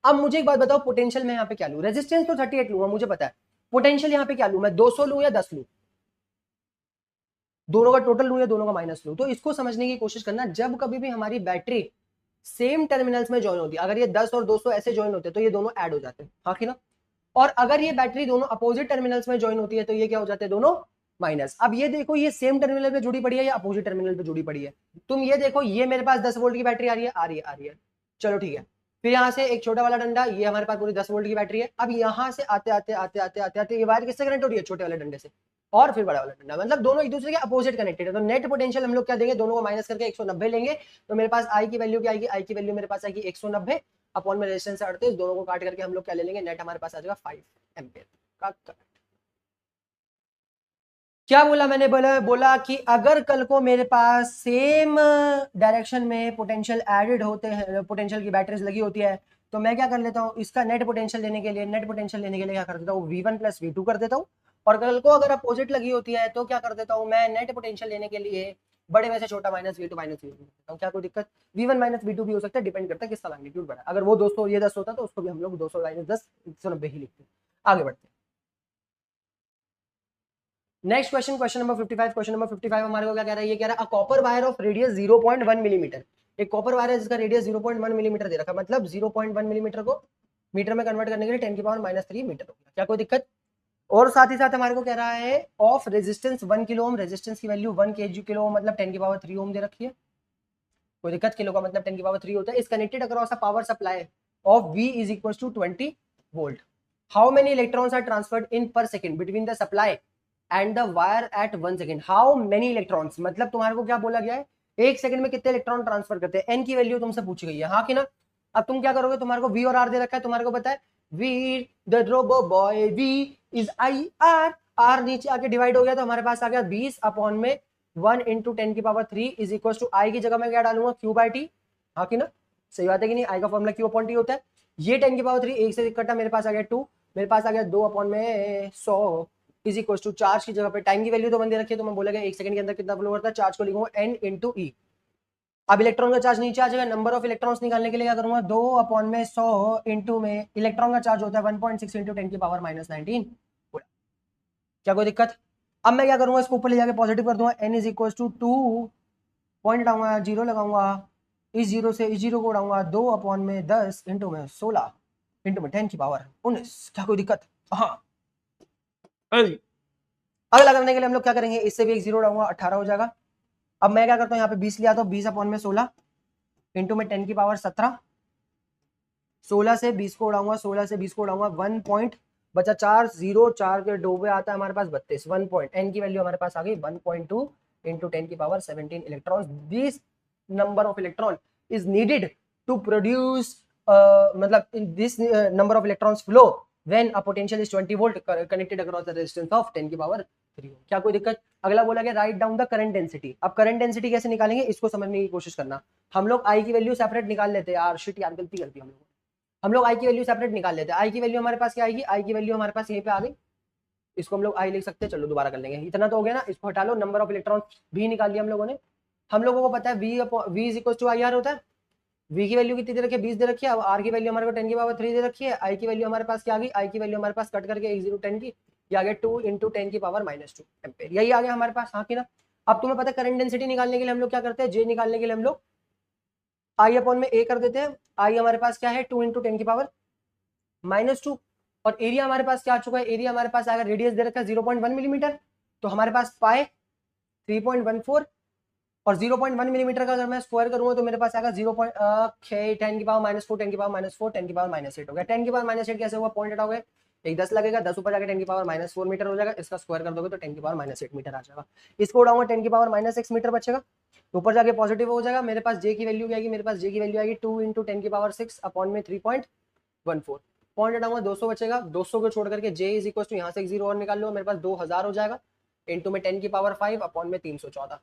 अब मुझे एक बात बताओ, पोटेंशियल में यहाँ पे क्या लूं, रेजिस्टेंस तो 38 लूंगा मुझे पता है, पोटेंशियल यहाँ पे क्या लूं मैं, 200 लूं या 10 लूं, दोनों का टोटल लूं या दोनों का माइनस लूं। तो इसको समझने की कोशिश करना, जब कभी भी हमारी बैटरी सेम टर्मिनल्स में ज्वाइन होती है, अगर ये 10 और 200 ऐसे ज्वाइन होते हैं तो ये दोनों ऐड हो जाते हैं। हाँ कि ना। और अगर ये बैटरी दोनों अपोजिट टर्मिनल्स में ज्वाइन होती है तो ये क्या हो जाते हैं, दोनों माइनस। अब ये देखो, ये सेम टर्मिनल पे जुड़ी पड़ी है या अपोजिट टर्मिनल पे जुड़ी पड़ी है। तुम ये देखो, ये मेरे पास 10 वोल्ट की बैटरी आ रही है, आ रही है, आ रही है, चलो ठीक है। फिर यहाँ से एक छोटा वाला डंडा, ये हमारे पास पूरी 10 वोल्ट की बैटरी है। अब यहाँ से आते आते आते आते आते आते ये वायर किससे कनेक्ट हो रही है, छोटे वाले डंडे से, और फिर बड़ा वाला डंडा, मतलब दोनों एक दूसरे के अपोजिट कनेक्टेड है। तो नेट पोटेंशियल हम लोग क्या देंगे, दोनों को माइनस करके 190 लेंगे, तो मेरे पास आई की वैल्यू क्या आएगी, आई की वैल्यू मेरे पास आएगी 190 अपॉन में रेजिस्टेंस 38, दोनों को काट करके हम लोग क्या ले लेंगे, नेट हमारे पास आ जाएगा 5 एम्पियर का करंट। क्या बोला मैंने, बोला कि अगर कल को मेरे पास सेम डायरेक्शन में पोटेंशियल एडेड होते हैं, पोटेंशियल की बैटरीज लगी होती है, तो मैं क्या कर लेता हूँ, इसका नेट पोटेंशियल लेने के लिए, नेट पोटेंशियल लेने के लिए क्या कर देता हूँ, V1 प्लस V2 कर देता हूँ। और कल को अगर अपोजिट लगी होती है तो क्या कर देता हूँ मैं, नेट पोटेंशियल लेने के लिए बड़े में से छोटा माइनस V2 माइनस V1 करता हूँ। क्या कोई दिक्कत, V1 माइनस V2 भी हो सकता है, डिपेंड करता है किसका मैग्नीट्यूड बड़ा है। अगर वो 200 ये 10 होता तो उसको भी हम लोग 200 माइनस 10 190 ही लिखते हैं। आगे बढ़ते हैं, next question, question number 55। Question number 55 हमारे को क्या कह रहा है, ये कह रहा है a copper wire of radius 0.1 millimetre. एक कॉपर वायर है जिसका रेडियस 0.1 मिलीमीटर दे रखा है, मतलब 0.1 मिलीमीटर को मीटर में कन्वर्ट करने के लिए 10 की पावर -3 मीटर हो गया। क्या कोई दिक्कत। और साथ ही साथ हमारे को कह रहा है of resistance 1 kilo ohm, resistance की वैल्यू 1 kg किलो ओम मतलब 10 की पावर 3 ओम दे रखी है। कोई दिक्कत, किलो का मतलब 10 की पावर 3 होता है। Is connected across a power supply of V is equal to 20 volt. How many electrons are transferred in per second between the supply and the wire at 1 second. How many electrons, मतलब तुम्हारे को क्या बोला गया है, एक सेकंड में कितने इलेक्ट्रॉन ट्रांसफर करते हैं, एन की वैल्यू तुमसे पूछी गई है। हाँ कि ना। अब तुम क्या करोगे, तुम्हारे को वी और आर दे रखा है, तुम्हारे को पता है वी द रोबो बॉय V is I R, R नीचे आके डिवाइड हो गया तो हमारे पास आ गया 20 अपॉन में 1 इंटू 10 की पावर 3 इज इक्वल टू आई की जगह मैं क्या डालूंगा, क्यू बाई टी। हाँ कि ना, सही बात है कि नहीं, आई का फॉर्मूला क्यू अपॉन टी होता है। ये 10 की पावर 3 एक से कटा मेरे पास आ गया 2, मेरे पास आ गया 2/100 इज इक्वल टू चार्ज की जगह पे टाइम की वैल्यू तो बंदे रखी है, तो मैं बोलेगा 1 सेकंड के अंदर कितना फ्लो करता है, चार्ज को लिखूंगा n इंटू ई। अब इलेक्ट्रॉन का चार्ज नीचे आ जाएगा, नंबर ऑफ इलेक्ट्रॉन्स निकालने के लिए क्या करूंगा, 2/100 इंटू में इलेक्ट्रॉन का चार्ज होता है 1.6 इंटू 10 की पावर -19। क्या कोई दिक्कत? अब मैं क्या करूंगा, इसको ऊपर ले जाके पॉजिटिव कर दूंगा, n is equal to 2 point हटाऊंगा, जीरो लगाऊंगा, इस जीरो से इस जीरो को उड़ाऊंगा, 2/10 इंटू में 16 इंटू में 10 की पावर 19। क्या कोई दिक्कत? हाँ। अगला करने के लिए हम लोग क्या करेंगे, इससे भी एक जीरो उड़ाऊंगा, 18 हो जाएगा। अब मैं क्या करता हूँ, यहाँ पे 20 लिया तो 20/16 इंटू में 10 की पावर 17, 16 से 20 को उड़ाऊंगा, 16 से 20 को उड़ाऊंगा, 1 पॉइंट बचा 4, 0 4 के डोबे आता है हमारे पास 32, 1 पॉइंट, एन की वैल्यू हमारे पास आ गई 1.2 इंटू 10 की power 17 electron. This number of electron is needed to produce मतलब this number of electrons flow when a potential is 20 volt connected across the resistance of 10 की पावर 3। क्या कोई दिक्कत? अगला बोला गया write down the current density. अब करंट डेंसिटी कैसे निकालेंगे, इसको समझने की कोशिश करना। हम लोग आई की वैल्यू सेपरेट निकाल लेते हैं यार, शिट यार गलती कर दी हम लोग आई की वैल्यू सेपरेट निकाल लेते हैं। आई की वैल्यू हमारे पास क्या आएगी, आई की वैल्यू हमारे पास यहीं पे आ गई, इसको हम लोग आई लिख सकते हैं। चलो दोबारा कर लेंगे, इतना तो हो गया ना, इसको हटा लो। नंबर ऑफ इलेक्ट्रॉन भी निकाल लिया हम लोगों ने। हम लोगों को पता है v is equal to I R होता है। v की वैल्यू कितनी दे रखी है, 20 दे रखी है। अब r की वैल्यू हमारे को 10 की पावर 3 दे रखी है। i की वैल्यू हमारे पास क्या आ गई, i की वैल्यू हमारे पास कट करके 1 0 10 की, ये आ गया 2 इंटू 10 की पावर -2 एम्पेयर, यही आ गया हमारे पास। हाँ कि ना? अब तुम्हें पता है करंट डेंसिटी निकालने के लिए हम लोग क्या करते हैं, जे निकालने के लिए हम लोग आई अपॉन में ए कर देते हैं। आई हमारे पास क्या है, 2 इंटू 10 की पावर -2, और एरिया हमारे पास क्या आ चुका है, एरिया हमारे पास आएगा, रेडियस दे रखा है 0.1 मिलीमीटर, तो हमारे पास पाए 3.14, और 0.1 मिलीमीटर का अगर मैं स्क्वायर करूंगा तो मेरे पास आएगा 10 की पावर -4 10 की पावर -4 10 की पावर -8 हो गया। 10 की पावर -8 कैसे हुआ, पॉइंट हटाओगे, एक 10 लगेगा, 10 ऊपर जाके 10 की पावर -4 मीटर हो जाएगा, इसका स्क्वायर कर दोगे तो 10 की पावर -8 मीटर आ जाएगा। इसको उड़ाऊंगा 10 की पावर -6 मीटर बचेगा, ऊपर जाके पॉजिटिव हो जाएगा। मेरे पास जे की वैल्यू क्या आएगी, मेरे पास जे की वैल्यू आएगी 2 इंटू 10 की पावर 6 अपॉन में 3.14, पॉइंट हटाऊंगा 200 बचेगा, 200 को छोड़ करके जे इज इक्वल टू यहाँ से एक जीरो और निकाल लो, मेरे पास 2000 हो जाएगा, इंटू में 10 की पावर 5 अपॉन में 314,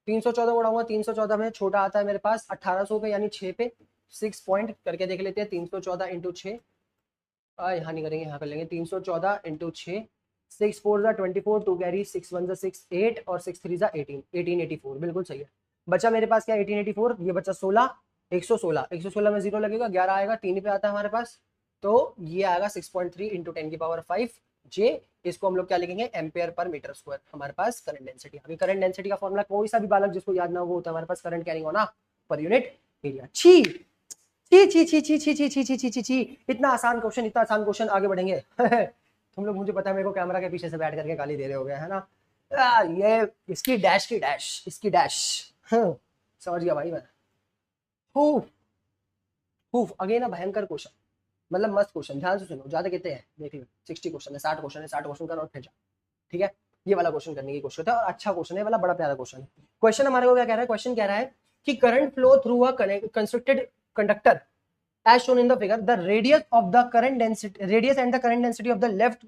314 उड़ाऊंगा, 314 में छोटा आता है मेरे पास 1800 पे, यानी 6 पे 6 पॉइंट करके देख लेते हैं। 314 इंटू 6, यहाँ नहीं करेंगे, यहाँ कर लेंगे 314 इंटू 6, 6 4 जा 24, 2 कैरी, 6 1 जा 6 8 और 6 3 जा 18, 1884 बिल्कुल सही है। बचा मेरे पास क्या, 1884, ये बचा 16, 116, 116 में जीरो लगेगा, 11 आएगा, 3 पे आता है हमारे पास, तो ये आएगा 6.3 इंटू 10 की पावर 5 जे। इसको हम लोग क्या लिखेंगे, एम्पेयर पर मीटर स्क्वायर, हमारे पास करंट डेंसिटी। अभी करंट डेंसिटी का फॉर्मूला कोई सा भी बालक जिसको याद ना हो, होता है हमारे पास करंट कैरिंग होना पर यूनिट एरिया। छी छी छी छी छी छी छी छी छी छी छी छी, इतना आसान क्वेश्चन, इतना आसान क्वेश्चन, आगे बढ़ेंगे। तुम लोग, मुझे पता है मेरे को कैमरा के पीछे से बैठ करके गाली दे रहे हो गए है ना, ये इसकी डैश की डैश, इसकी डैश, समझ गया भाई मैं। अगेन भयंकर क्वेश्चन, मतलब मस्त क्वेश्चन, ध्यान से सुनो, ज्यादा कितने हैं देख लो, 60 क्वेश्चन है, 60 क्वेश्चन है, 60 क्वेश्चन करो और फिर जाओ, ठीक है। ये वाला क्वेश्चन करने की कोशिश होता है, और अच्छा क्वेश्चन है वाला, बड़ा प्यारा क्वेश्चन है। क्वेश्चन हमारे को क्या कह रहा है, क्वेश्चन कह रहा है कि current flow through a constructed conductor as shown in the figure, the radius of the current density, radius and the current density of the left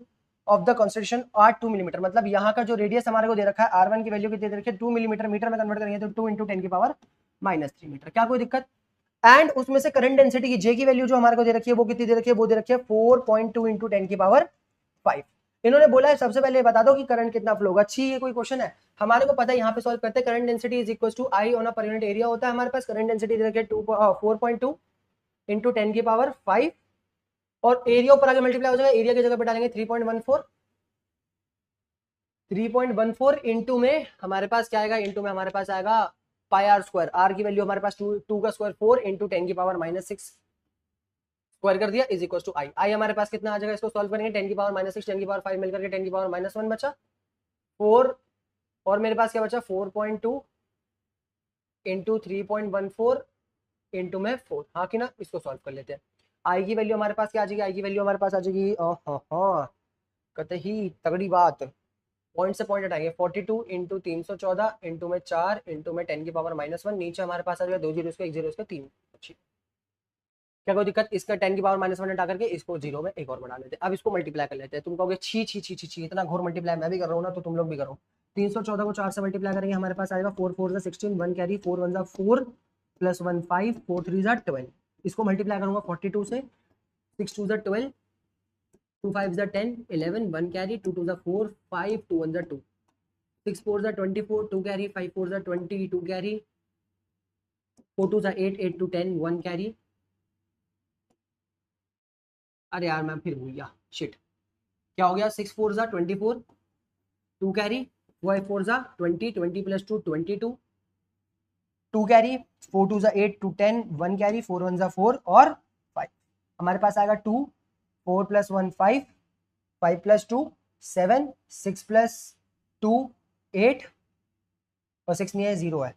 of the constitution are 2 millimetre. मतलब यहाँ का जो रेडियस हमारे को दे रखा है, R1 की वैल्यू कितनी दे रखी है, 2 मिलीमीटर, मीटर में कन्वर्ट करेंगे तो 2 इंटू 10 की पावर -3 मीटर। क्या कोई दिक्कत? एंड उसमें से करंट डेंसिटी की जे की वैल्यू जो हमारे को दे रखी है वो कितनी दे रखी है, वो दे रखी है 4.2 इंटू 10 की पावर 5। इन्होंने बोला है सबसे पहले बता दो कि करंट कितना फ्लो होगा। अच्छी ये कोई क्वेश्चन है, हमारे को पता है, यहाँ पे सॉल्व करते हैं। Current density is equal to I on a per unit area होता है हमारे पास। करंट डेंसिटी दे रखी है 4.2 इंटू 10 की पावर 5, और एरिया ऊपर आगे मल्टीप्लाई हो जाएगा, एरिया की जगह पे डालेंगे 3.14 इंटू में हमारे पास क्या आएगा, इंटू में हमारे पास आएगा पाई आर स्क्वायर। आर की वैल्यू हमारे पास 2 का स्क्वायर 4 इंटू 10 की पावर -6 स्क्वायर कर दिया, इज इक्वल टू आई। आई हमारे पास कितना आ जाएगा, इसको सॉल्व करेंगे, 10 की पावर -6 10 की पावर 5 मिलकर के 10 की पावर -1 बचा 4, और मेरे पास क्या बचा 4.2 इंटू 3.14 इंटू में 4। हाँ कि ना, इसको सॉल्व कर लेते हैं। आई की वैल्यू हमारे पास क्या आ जाएगी, आई की वैल्यू हमारे पास आ जाएगी, कतई तगड़ी बात, पॉइंट से पॉइंट हटाएंगे, 42 इंटू 314 इंटू में 4 इंटू में 10 की पावर -1, नीचे हमारे पास आ जाएगा 2 जीरो, इसको 1 जीरो, इसको 3। क्या कोई दिक्कत? इसका 10 की पावर -1 हटा करके इसको 0 में एक और बढ़ा लेते हैं। अब इसको मल्टीप्लाई कर लेते हैं। तुम कहोगे छी छी छी छी छी, इतना घोर मल्टीप्लाई मैं भी कर रहा हूँ ना, तो तुम लोग भी करो। 314 को 4 से मल्टीप्लाई करेंगे, हमारे पास आएगा 4 4 16, 1 कैरी, 4 1 4 प्लस 1 5, 4 3 12। इसको मल्टीप्लाई करूंगा 42 से, 6 2 12, 2 5 10 11 1 carry 2 2 4 5 2 1 2 6 4 24 2 carry 5 4 20 2 carry 4 2 8 8 2 10 1 carry। अरे यार मैं फिर भूल गया, शिट। क्या हो गया? 6 4 24 2 कैरी 5 4 20 20 प्लस 2 22 2 कैरी 4 2 8 2 10 1 कैरी 4 1 4 और 5। हमारे पास आएगा 2 4 प्लस 1 5 5 प्लस 2 7 6 प्लस 2 8 और 6 नहीं है, 0 है।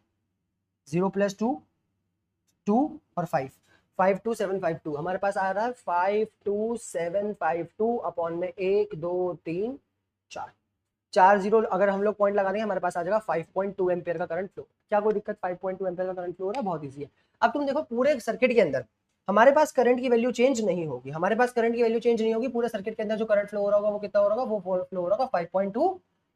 0 प्लस 2 2 और 5 5 2 7 5 2 हमारे पास आ रहा है 5 2 7 5 2 अपॉन में 1 2 3 4 4 0। अगर हम लोग पॉइंट लगा देंगे हमारे पास आ जाएगा 5.2 एम्पियर का करंट फ्लो। क्या कोई दिक्कत? 5.2 एम्पियर का करंट फ्लो हो रहा है, बहुत ईजी है। अब तुम देखो पूरे सर्किट के अंदर हमारे पास करंट की वैल्यू चेंज नहीं होगी, हमारे पास करंट की वैल्यू चेंज नहीं होगी। पूरे सर्किट के अंदर जो करंट फ्लो हो रहा होगा वो कितना हो रहा होगा? वो फ्लो हो रहा होगा 5.2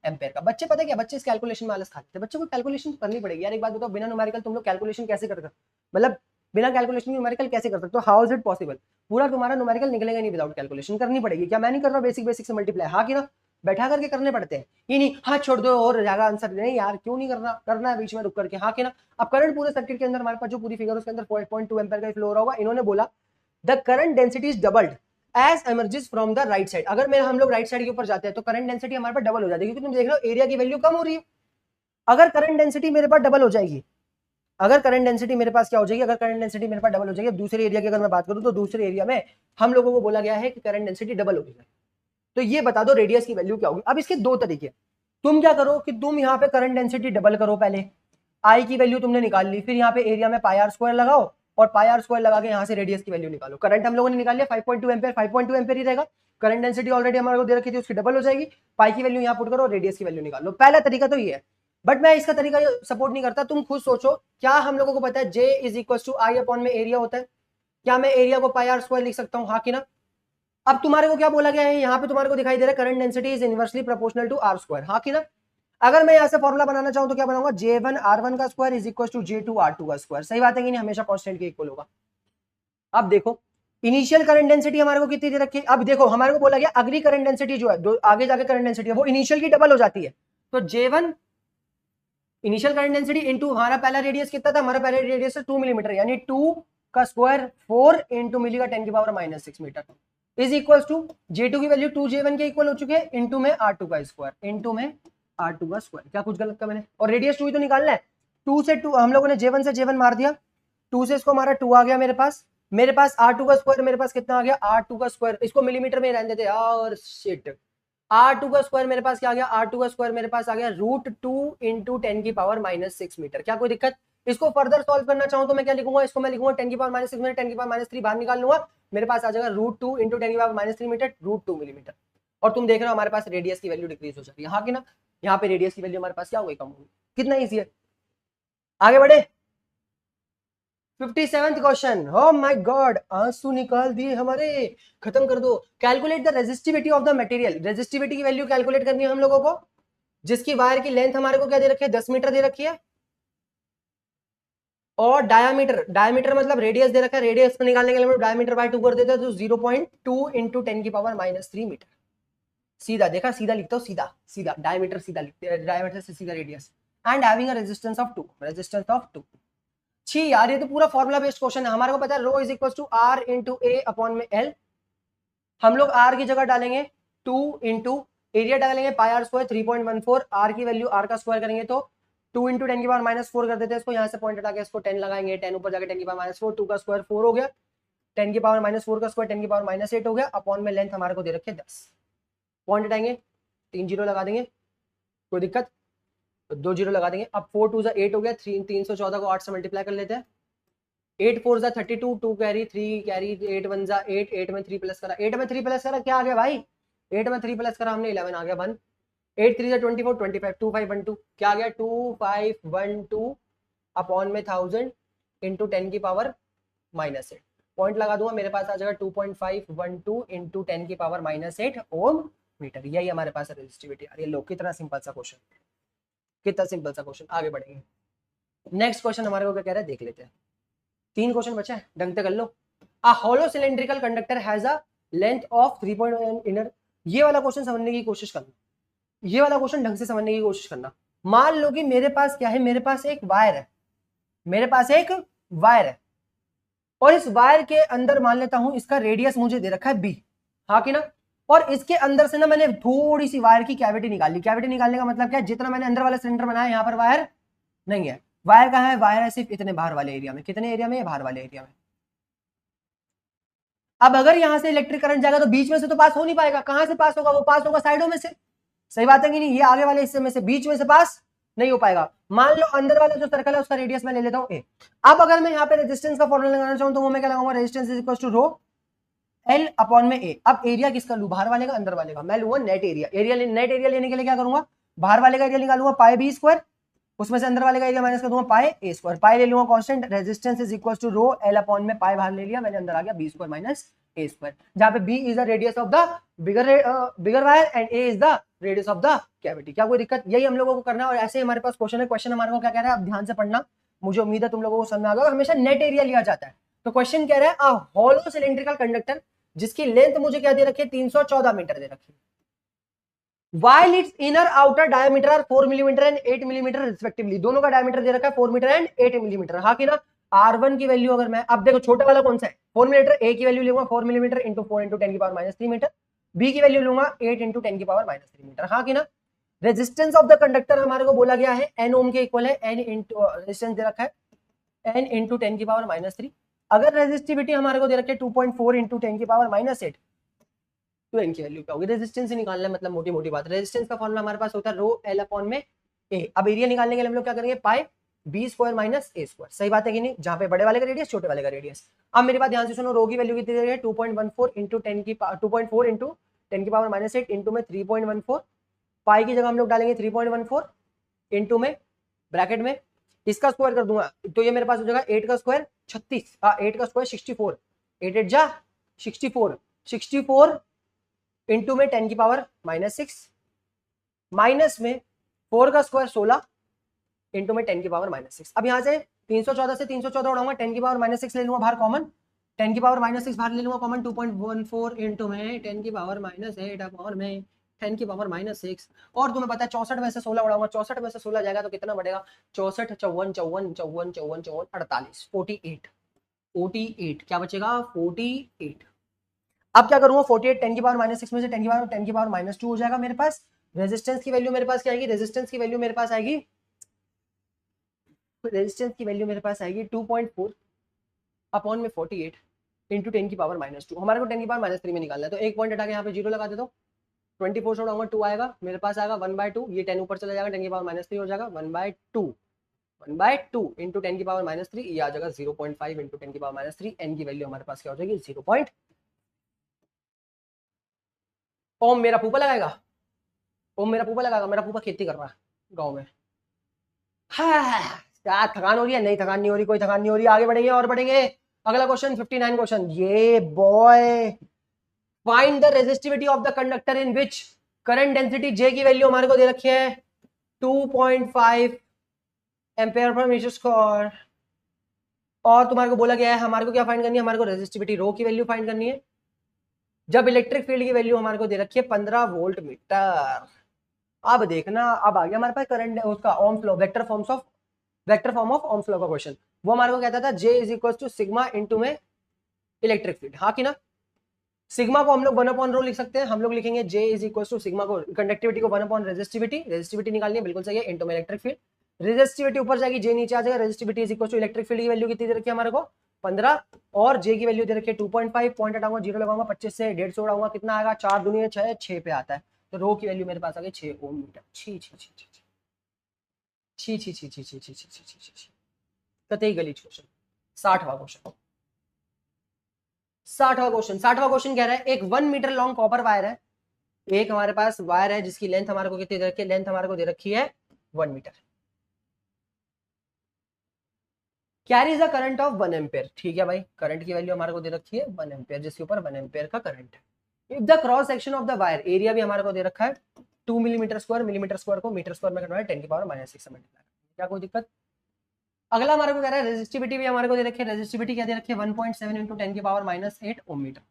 एम्पियर का। बच्चे पता है क्या, बच्चे इस कैलकुलेशन में आलस खाते थे। बच्चों को कैलकुलेशन करनी पड़ेगी यार। एक बात बताओ, बिना न्यूमेरिकल तुम लोग कैलकुलेशन कैसे कर सकते? मतलब बिना कैलकुलेशन न्यूमेरिकल कैसे कर सकते हो? How is it possible? पूरा तुम्हारा न्यूमेरिकल निकलेगा नहीं विदाउट कैलकुलेशन। करनी पड़ेगी। क्या मैं नहीं कर रहा? बेसिक बेसिक से मल्टीप्लाई, हाँ कि ना? बैठा करके करने पड़ते हैं। ये नहीं हाँ छोड़ दो और जाएगा आंसर। नहीं यार, क्यों नहीं करना? करना है बीच में रुक करके, हाँ कि ना? अब करंट पूरे सर्किट के अंदर हमारे पास जो पूरी फिगर उसके अंदर 5.2 एम्पियर का फ्लो हो रहा होगा। इन्होंने बोला the current density is doubled as emerges from the right side. अगर मेरे हम लोग राइट साइड के ऊपर जाते हैं तो करंट डेंसिटी हमारे पास डबल हो जाती है, क्योंकि तुम देख रहे हो एरिया की वैल्यू कम हो रही है। अगर करंट डेंसिटी मेरे पास डबल हो जाएगी, अगर करंट डेंसिटी मेरे पास क्या हो जाएगी? अगर करंट डेंसिटी मेरे पास डबल हो जाएगी, दूसरे एरिया की अगर मैं बात करूं तो दूसरे एरिया में हम लोगों को बोला गया है कि करंट डेंसिटी डबल होगी। तो ये बता दो रेडियस की वैल्यू क्या होगी। अब इसके दो तरीके। तुम क्या करो कि तुम यहाँ पे करंट डेंसिटी डबल करो, पहले आई की वैल्यू तुमने निकाल ली, फिर यहाँ पे एरिया में पाई आर स्क्वायर लगाओ और पाई आर स्क्वायर लगा के यहाँ से रेडियस की वैल्यू निकालो। करंट हम लोगों ने निकाल लिया 5.2 एम्पियर, 5.2 एम्पियर ही रहेगा। करंट डेंसिटी ऑलरेडी हमारे को दे रखी थी, उसकी डबल हो जाएगी। पाई की वैल्यू यहाँ पुट करो, रेडियस की वैल्यू निकाल लो। पहला तरीका तो ये है, बट मैं इसका तरीका सपोर्ट नहीं करता। तुम खुद सोचो, क्या हम लोगों को पता है J is equal to I upon में एरिया होता है? क्या मैं एरिया को पाई आर स्क्वायर लिख सकता हूँ, हाँ कि ना? अब तुम्हारे को क्या बोला गया है यहाँ पे? तुम्हारे को दिखाई दे रहा है current density is inversely proportional to R square, हाँ कि ना? अगर मैं यहाँ से फॉर्मुला बनाना चाहूँ तो क्या बनाऊंगा? J1 R1 का square is equal to J2 R2 का स्क्वायर। सही बात है कि नहीं? हमेशा कांस्टेंट के इक्वल होगा। अब देखो इनिशियल करंट डेंसिटी हमारे को कितनी दे रखी है? अब देखो हमारे को बोला गया अगली करंट डेंसिटी जो है, आगे जाके करंट डेंसिटी है वो इनिशियल की डबल हो जाती है। तो J1 initial current density into हमारा पहला रेडियस कितना था? हमारा पहला रेडियस 2 मिलीमीटर, यानी 2 का स्क्वायर 4 इंटू मिली का 10 की power -6 metre is equal to J2 की वैल्यू 2J1 के इक्वल हो चुके हैं, इंटू में R2 का स्क्वायर, इंटू में R2 का स्क्वायर। क्या कुछ गलत का मैंने? और रेडियस 2 ही तो निकालना है। 2 से 2 हम लोगों ने J1 से J1 मार दिया, 2 से इसको मारा 2 आ गया मेरे पास। मेरे पास R2 का स्क्वायर मेरे पास कितना आ गया? R2 का स्क्वायर, इसको मिलीमीटर में रहने देते यार, शिट। R2 का स्क्वायर मेरे पास क्या आ गया? R2 का स्क्वायर मेरे पास आ गया √2 इंटू 10 की पावर -6 मीटर। क्या कोई दिक्कत? इसको फर्दर सॉल्व करना चाहूं तो मैं क्या लिखूंगा? इसको मैं लिखूंगा 10 की पावर -6 मीटर, 10 की पावर -3 बाहर निकाल लूंगा, मेरे पास आ जाएगा √2 इंटू 10 की पावर -3 मीटर, √2 मिलीमीटर। और तुम देख रहे हो हमारे पास रेडियस की वैल्यू डिक्रीज हो जाती है, हाँ कि ना? यहाँ पे रेडियस की वैल्यू हमारे पास क्या हो गई? कम हो गई। कितना ईजी है। आगे बढ़े। 57th question. Oh my God, आंसू निकाल दिए हमारे, खत्म कर दो। Calculate the resistivity of the material. Resistivity की वैल्यू कैलकुलेट करनी है हम लोगों को, जिसकी वायर की लेंथ हमारे को क्या दे रखी है? 10 मीटर दे रखी है, और डायामीटर, डायामीटर मतलब रेडियस दे रखा है। रेडियस को निकालने के लिए डायामीटर बाय 2 कर देते हैं, तो 0.2 इंटू 10 की पावर -3 मीटर। सीधा देखा, सीधा लिखता हूँ, सीधा सीधा डायमीटर सीधा लिखते हैं, डायमीटर से सीधा radius. And having a resistance of 2, resistance of 2। छी यार, ये तो पूरा फॉर्मुला बेस्ड क्वेश्चन है। हमारे को पता है rho is equal to R into A upon में एल। हम लोग आर की जगह डालेंगे 2 इंटू एरिया डालेंगे पाई आर स्क्वायर 3.14, आर की वैल्यू आर का स्क्वायर करेंगे तो 2 इंटू 10 की पावर -4 कर देते हैं इसको। यहाँ से पॉइंट हटा के इसको 10 लगाएंगे, 10 ऊपर जाके 10 की पावर -4, 2 का स्क्वायर 4 हो गया, 10 की पावर -4 का स्क्वायर 10 की पावर -8 हो गया, अपॉन में लेंथ हमारे को दे रखे 10। पॉइंट हटाएंगे, 3 जीरो लगा देंगे, कोई दिक्कत? तो 2 जीरो लगा देंगे। अब 4 2 8 हो गया, 314 को 8 से मल्टीप्लाई कर लेते हैं। 8 4 32, 2 कैरी 3 कैरी, 8 1 8, 8 में 3 प्लस करा, 8 में 3 प्लस करा, क्या आ गया भाई? 8 में 3 प्लस करा हमने, 11 आ गया। 1 8 3 24, 25, 2 5 1 2, क्या आ गया? 2 5 1 2 अपॉन में 1000 इंटू 10 की पावर -8। पॉइंट लगा दूंगा, मेरे पास आ जाएगा 2.512 इंटू 10 की पावर -8 ओम मीटर। यही हमारे पास रेजिस्टिविटी आ रही है। लो, कितना सिंपल सा क्वेश्चन, कितना सिंपल सा क्वेश्चन। आगे बढ़ेंगे। नेक्स्ट क्वेश्चन हमारे को क्या कह रहा है, देख लेते हैं। 3 क्वेश्चन बचा है, ढंग से कर लो। A hollow cylindrical conductor has a length of 3 point inner. ये वाला क्वेश्चन समझने की कोशिश करना, ये वाला क्वेश्चन ढंग से समझने की कोशिश करना। मान लो कि मेरे पास क्या है, मेरे पास एक वायर है, मेरे पास एक वायर है, और इस वायर के अंदर मान लेता हूं इसका रेडियस मुझे दे रखा है बी, हाँ कि ना। और इसके अंदर से ना मैंने थोड़ी सी वायर की कैविटी निकाल ली। कैविटी निकालने का मतलब क्या है, जितना मैंने अंदर वाला सिलेंडर बनाया यहाँ पर वायर नहीं है। वायर कहाँ है, वायर है सिर्फ इतने बाहर वाले एरिया में। कितने एरिया में, बाहर वाले एरिया में। अब अगर यहां से इलेक्ट्रिक करंट जाएगा तो बीच में से तो पास हो नहीं पाएगा। कहां से पास होगा, वो पास होगा साइडों में से। सही बात है कि नहीं, ये आगे वाले हिस्से में से, बीच में से पास नहीं हो पाएगा। मान लो अंदर वाला जो सर्कल है उसका रेडियस मैं ले लेता हूं ए। अब अगर मैं यहाँ पे रेजिस्टेंस का फॉर्मूला लगाना चाहूँ तो वो मैं क्या लगाऊंगा, resistance is equal to rho L upon में ए। अब एरिया किसका लू, बाहर वाले का अंदर वाले का। मैं लूंगा नेट एरिया। नेट एरिया लेने के लिए क्या करूंगा, बाहर वाले का एरिया निकालूंगा पाई बी स्क्वायर, उसमें से अंदर वाले का एरिया माइनस कर दूंगा पाई ए स्क्वायर। पाई ले लूंगा constant, resistance is equal to rho L upon में पाई बाहर ले लिया मैंने, अंदर आ गया B square minus A square, जहां पे B is the radius of the bigger wire and A is the radius of the cavity. क्या कोई दिक्कत, यही हम लोगों को करना है। और ऐसे ही हमारे पास क्वेश्चन है, क्वेश्चन हमारे को क्या कह रहा है, आप ध्यान से पढ़ना, मुझे उम्मीद है तुम लोगों को समझ में आ गया। हमेशा नेट एरिया लिया जाता है। तो क्वेश्चन कह रहा है अ हॉलो सिलेंड्रिकल कंडक्टर जिसकी लेंथ मुझे क्या दे रखी है, 314 मीटर दे रखी है, while its inner outer diameter are 4 mm and 8 mm respectively। दोनों का डायमीटर दे रखा है 4 मीटर एंड 8 मिलीमीटर, हाँ कि ना। R1 की वैल्यू अगर मैं, अब देखो छोटा वाला कौन सा है, 4 मिलीमीटर, ए की वैल्यू लूंगा 4 मिलीमीटर इंटू 4 इंटू 10 की पावर माइनस 3 मीटर, बी की वैल्यू लूंगा 8 इंटू 10 की पावर माइनस 3 मीटर, हाँ कि ना। रेजिस्टेंस ऑफ द कंडक्टर हमारे को बोला गया है एन ओम के इक्वल है, एन इंटू रेजिस्टेंस दे रखा है एन इंटू 10 की पावर माइनस 3। अगर रेजिस्टिविटी हमारे को दे रखी है 2.4 इंटू 10 की पावर माइनस 8, तो एन की वैल्यू क्या होगी, रेजिस्टेंस ही निकालना है, मतलब मोटी मोटी बात। रेजिस्टेंस का फॉर्मूला हमारे पास होता है रो एल अपॉन में ए। अब एरिया निकालने के लिए हम लोग क्या करेंगे, पाई B square minus A square. सही बात है कि नहीं, जहां पे बड़े वाले का रेडियस छोटे वाले का रेडियस। अब मेरी बात ध्यान से सुनो, रो की वैल्यू कितनी दे रही है, 2.14 इंटू 10 की 2.4 इंटू 10 की पावर माइनस 8 इंटू में 3.14, पाई की जगह हम लोग डालेंगे 3.14 इंटू में ब्रैकेट में इसका स्क्वायर कर दूंगा, तो ये मेरे पास हो जाएगा 8 का स्क्वायर 36, 8 का स्क्वायर 64, 8 8 जा 64, 64 इंटू में 10 की पावर माइनस 6 माइनस में 4 का स्क्वायर 16 इंटू में 10 की पावर माइनस 6। अब यहाँ से 314 से 314 उड़ाऊंगा, 10 की पावर माइनस 6 ले लूंगा बाहर कॉमन, 10 की पावर माइनस 6 बाहर ले लूंगा कॉमन, 2.14 इंटू में 10 की पावर माइनस 8 अपॉन में 10 की पावर माइनस 6। और तुम्हें पता है 64 में से 16 उड़ाऊंगा, 64 में से 16 जाएगा तो कितना बढ़ेगा, 64 54 54 54 54 54 48 48 48, क्या बचेगा 48। अब क्या करूंगा, 48 10 की पावर माइनस 6 में से 10 की पावर माइनस 2 हो जाएगा मेरे पास। रेजिस्टेंस की वैल्यू मेरे पास क्या आएगी, रेजिस्टेंस की वैल्यू मेरे पास आएगी, रेजिस्टेंस की वैल्यू मेरे पास आएगी 2.4 अपॉन में 48 इंटू 10 की पावर माइनस 2। हमारे को 10 की पावर माइनस 3 में निकालना है, तो एक पॉइंट हटा के यहाँ पे जीरो लगा दे दो, 24 से उड़ाऊंगा 2 आएगा मेरे पास, आएगा 1/2, ये 10 ऊपर चला जाएगा, 10 की पावर माइनस 3 हो जाएगा 1/2, 1/2 इंटू 10 की पावर माइनस 3, ये आ जाएगा 0.5 इंटू 10 की पावर माइनस 3। एन की वैल्यू हमारे पास क्या हो जाएगी, 0. ओम मेरा फूफा लगाएगा, ओम मेरा फूफा लगाएगा, मेरा फूफा खेती कर रहा है गाँव में। हाँ, क्या थकान हो रही है, नहीं थकान नहीं हो रही, कोई थकान नहीं हो रही, आगे बढ़ेंगे और बढ़ेंगे। अगला क्वेश्चन 59 क्वेश्चन, ये boy, find the resistivity of the conductor in which current density जे की वैल्यू हमारे को दे रखी है 2.5 एम्पेयर पर मीटर स्क्वायर, और तुम्हारे को बोला गया है हमारे को क्या फाइंड करनी है, हमारे को रेजिस्टिविटी रो की वैल्यू फाइंड करनी है, जब इलेक्ट्रिक फील्ड की वैल्यू हमारे को दे रखी है 15 वोल्ट मीटर। अब देखना, अब आ गया हमारे पास करंट उसका Ohm's law, vector form of Ohm's law का क्वेश्चन। वो हमारे को कहता था J is equal to sigma into में इलेक्ट्रिक फील्ड, हाँ कि ना। सिग्मा को हम लोग 1/ρ लिख सकते हैं, हम लोग लिखेंगे J is equal to sigma को, कंडक्टिविटी को 1 रेजिस्टिविटी निकालनी है, बिल्कुल सही है, इंटू में इलेक्ट्रिक फील्ड। रेजिस्टिविटी ऊपर जाएगी, J नीचे आ जाएगा, resistivity is equal to electric field की वैल्यू कितनी दे रखी है हमारे को 15, और J की वैल्यू दे रखी है 2.5, पॉइंट हटाऊंगा, जीरो लगाऊंगा, 25 से 150 उड़ाऊंगा, कितना आएगा 4 दूनी 6, 6 पे आता है, तो रो की वैल्यू मेरे पास आ गई 6 ओम मीटर। छी छी छी छी छी छी छी छी छी छी छी छी छी छी, कतई गलीच क्वेश्चन। 60वां क्वेश्चन, 60वां क्वेश्चन कह रहा है एक 1 मीटर लॉन्ग कॉपर वायर है, एक हमारे पास वायर है जिसकी लेंथ हमारे को कितनी दे रखी है, लेंथ हमारे को दे रखी है 1 metre, carries a current of 1 ampere. ठीक है भाई, करंट की वैल्यू हमारे को दे रखी है 1 एम्पेयर, जिसके ऊपर 1 एम्पेयर का करंट है। If the cross section of the wire, area भी हमारे को दे रखा है 2 मिलीमीटर स्क्वायर को मीटर स्क्वायर में कन्वर्ट 10 की पावर माइनस 6 से मल्टीप्लाई, क्या कोई दिक्कत। अगला हमारे को कह रहा है रेजिस्टिविटी भी हमारे को दे रखी है, रेजिस्टिविटी क्या दे रखी है 1.7 इंटू 10 की power minus 8 ohm metre.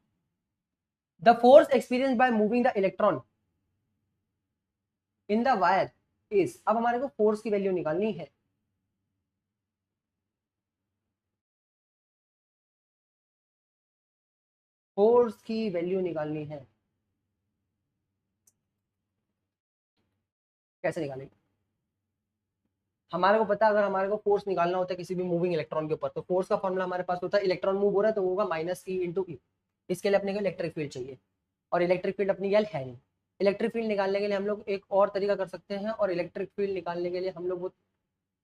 The force experience by moving the electron in the wire is, अब हमारे को फोर्स की वैल्यू निकालनी है। फोर्स की वैल्यू निकालनी है, कैसे निकालेंगे? हमारे को पता है, अगर हमारे को फोर्स निकालना होता है किसी भी मूविंग इलेक्ट्रॉन के ऊपर, तो फोर्स का फॉर्मूला हमारे पास होता है, इलेक्ट्रॉन मूव हो रहा है तो होगा माइनस ई इंटू ई। इसके लिए अपने को इलेक्ट्रिक फील्ड चाहिए, और इलेक्ट्रिक फील्ड अपनी गैल है नहीं। इलेक्ट्रिक फील्ड निकालने के लिए हम लोग एक और तरीका कर सकते हैं, और इलेक्ट्रिक फील्ड निकालने के लिए हम लोग वो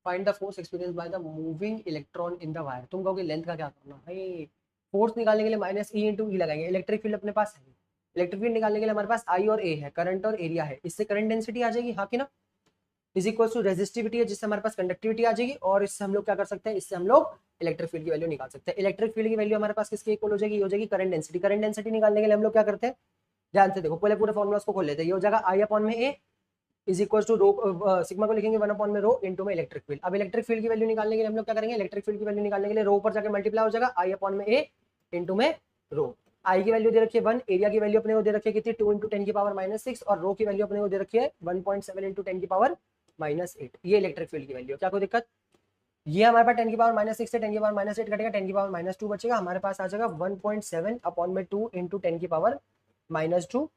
find the force experience by the moving electron in the wire. तुम कहोगे लेंथ का क्या करना भाई, फोर्स निकालने के लिए माइनस ई इंटू ई लगाएंगे, इलेक्ट्रिक फील्ड अपने पास है। इलेक्ट्रिक फील्ड निकालने के लिए हमारे पास आई और ए है, करंट और एरिया है, इससे करंट डेंसिटी आ जाएगी, हाँ कि ना, इज इक्वल टू रेजिस्टिविटी है जिससे हमारे पास कंडक्टिविटी आ जाएगी, और इससे हम लोग क्या कर सकते हैं, इससे हम लोग इलेक्ट्रिक फील्ड की वैल्यू निकाल सकते हैं। इलेक्ट्रिक फील्ड की वैल्यू हमारे पास किसके इक्वल हो जाएगी, हो जाएगी करंट डेंसिटी। करंट डेंसिटी निकालने के लिए हम लोग क्या करते हैं, ध्यान से देखो, पहले पूरे फॉर्मुला को खोल लेते हैं। ये हो जाएगा आई अपॉन में A is equal to rho, sigma को लिखेंगे 1 अपॉन में रो इनटू में इलेक्ट्रिक फील्ड। अब इलेक्ट्रिक फील्ड की वैल्यू निकालने के लिए हम लोग क्या करेंगे, इलेक्ट्रिक फील्ड की वैल्यू निकालने के लिए रो ऊपर जाकर मल्टीप्लाई हो जाएगा, आई अपॉन में ए इनटू में रो। आई की वैल्यू दे रखी है 1, एरिया की वैल्यू अपने को दे रखी है कितनी 2 इंटू 10 की पावर -6, और रो की वैल्यू अपने को दे रखी है 1.7 इंटू 10 की पावर -8। ये इलेक्ट्रिक फील्ड की वैल्यू, क्या कोई दिक्कत? ये हमारे पास 10 की पावर -6 से 10 की पावर -8 कटेगा, 10 की पावर -2 बचेगा, हमारे पास आ जाएगा 1.7 अपॉन में 2 इंटू 10 की पावर -2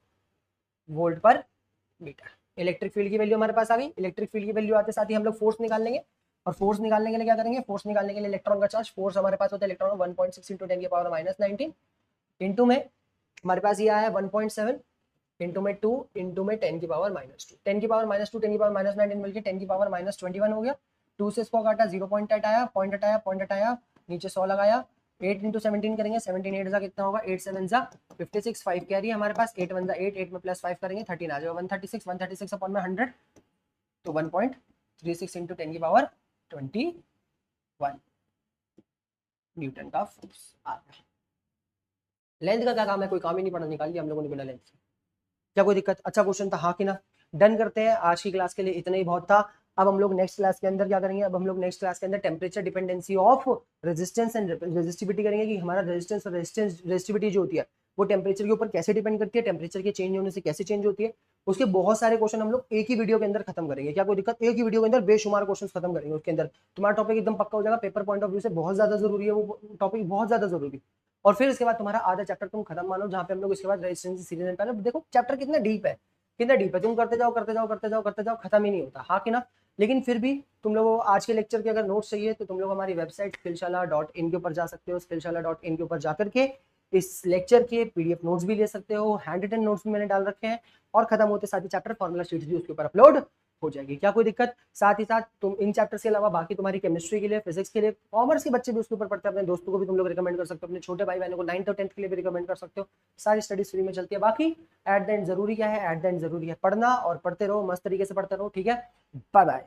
वोल्ट पर मीटर। इलेक्ट्रिक फील्ड की वैल्यू हमारे पास आ गई। इलेक्ट्रिक फील्ड की वैल्यू आते साथ ही हम लोग फोर्स निकाल लेंगे, और फोर्स निकालने के लिए क्या करेंगे, फोर्स निकालने के लिए इलेक्ट्रॉन का चार्ज, फोर्स हमारे पास होता है इलेक्ट्रॉन 1.6 इंटू 10 की पावर -19 इंटू में हमारे पास ये आया 1.7 इंटू में 2 इंटू में 10 की पावर -2, 10 की पावर -2 10 की पावर -19 मिलकर 10 की पावर -21 हो गया। 2 से इसको काटा 0.8 आया, पॉइंट हटाया, नीचे 100 लगाया, 8 इंटू 17 करेंगे, 17 8 जा कितना होगा, 8 7 जा 56, 5 कैरी हमारे पास, 8 1 जा 8, 8 में प्लस 5 करेंगे 13 आ जाएगा, 136 अपॉन में 100, तो 1.36 इंटू 10 की पावर 21 न्यूटन का फोर्स आ गया। लेंथ का क्या काम है, कोई काम ही नहीं पड़ा, निकाल लिया हम लोगों ने बिना लेंथ के। क्या कोई दिक्कत? अच्छा क्वेश्चन था, हाँ कि ना? डन करते हैं, आज की क्लास के लिए इतना ही बहुत था। अब हम लोग नेक्स्ट क्लास के अंदर क्या करेंगे, अब हम लोग नेक्स्ट क्लास के अंदर temperature dependency of resistance and resistivity करेंगे, कि हमारा रेजिस्टेंस और रेजिस्टिविटी जो होती है वो टेम्परेचर के ऊपर कैसे डिपेंड करती है, टेम्परेचर के चेंज होने से कैसे चेंज होती है। उसके बहुत सारे क्वेश्चन हम लोग एक ही वीडियो के अंदर खत्म करेंगे। क्या कोई दिक्कत? एक ही वीडियो के अंदर बेशुमार क्वेश्चन खत्म करेंगे, उसके अंदर तुम्हारा टॉपिक एकदम पक्का हो जाएगा। पेपर पॉइंट ऑफ व्यू से बहुत ज्यादा जरूरी है वो टॉपिक, बहुत ज्यादा जरूरी। और फिर इसके बाद तुम्हारा आधा चैप्टर तुम खत्म मानो, जहाँ पे हम लोग इसके बाद रेजिस्टेंस सीरीज में, पहले देखो चैप्टर कितना डीप है, कितना डीप है, तुम करते जाओ करते जाओ करते जाओ करते जाओ, खत्म ही नहीं होता, हाँ कि ना? लेकिन फिर भी तुम लोग आज के लेक्चर के अगर नोट्स चाहिए तो तुम लोग हमारी वेबसाइट skillshala.in के ऊपर जा सकते हो। skillshala.in के ऊपर जाकर के इस लेक्चर के पीडीएफ नोट्स भी ले सकते हो, हैंड रिटन नोट्स भी मैंने डाल रखे हैं, और खत्म होते साथ ही चैप्टर फॉर्मूला शीट्स भी उसके ऊपर अपलोड हो जाएगी। क्या कोई दिक्कत? साथ ही साथ तुम इन चैप्टर्स के अलावा बाकी तुम्हारी केमिस्ट्री के लिए, फिजिक्स के लिए, कॉमर्स के बच्चे भी उसके ऊपर पढ़ते हैं, अपने दोस्तों को भी तुम लोग रिकमेंड कर सकते हो, अपने छोटे भाई बहनों को 9th और 10th के लिए भी रिकमेंड कर सकते हो। सारी स्टडीज फ्री में चलती है। बाकी एट द एंड जरूरी क्या है, एट द एंड जरूरी है पढ़ना, और पढ़ते रहो, मस्त तरीके से पढ़ते रहो, ठीक है? Bye bye.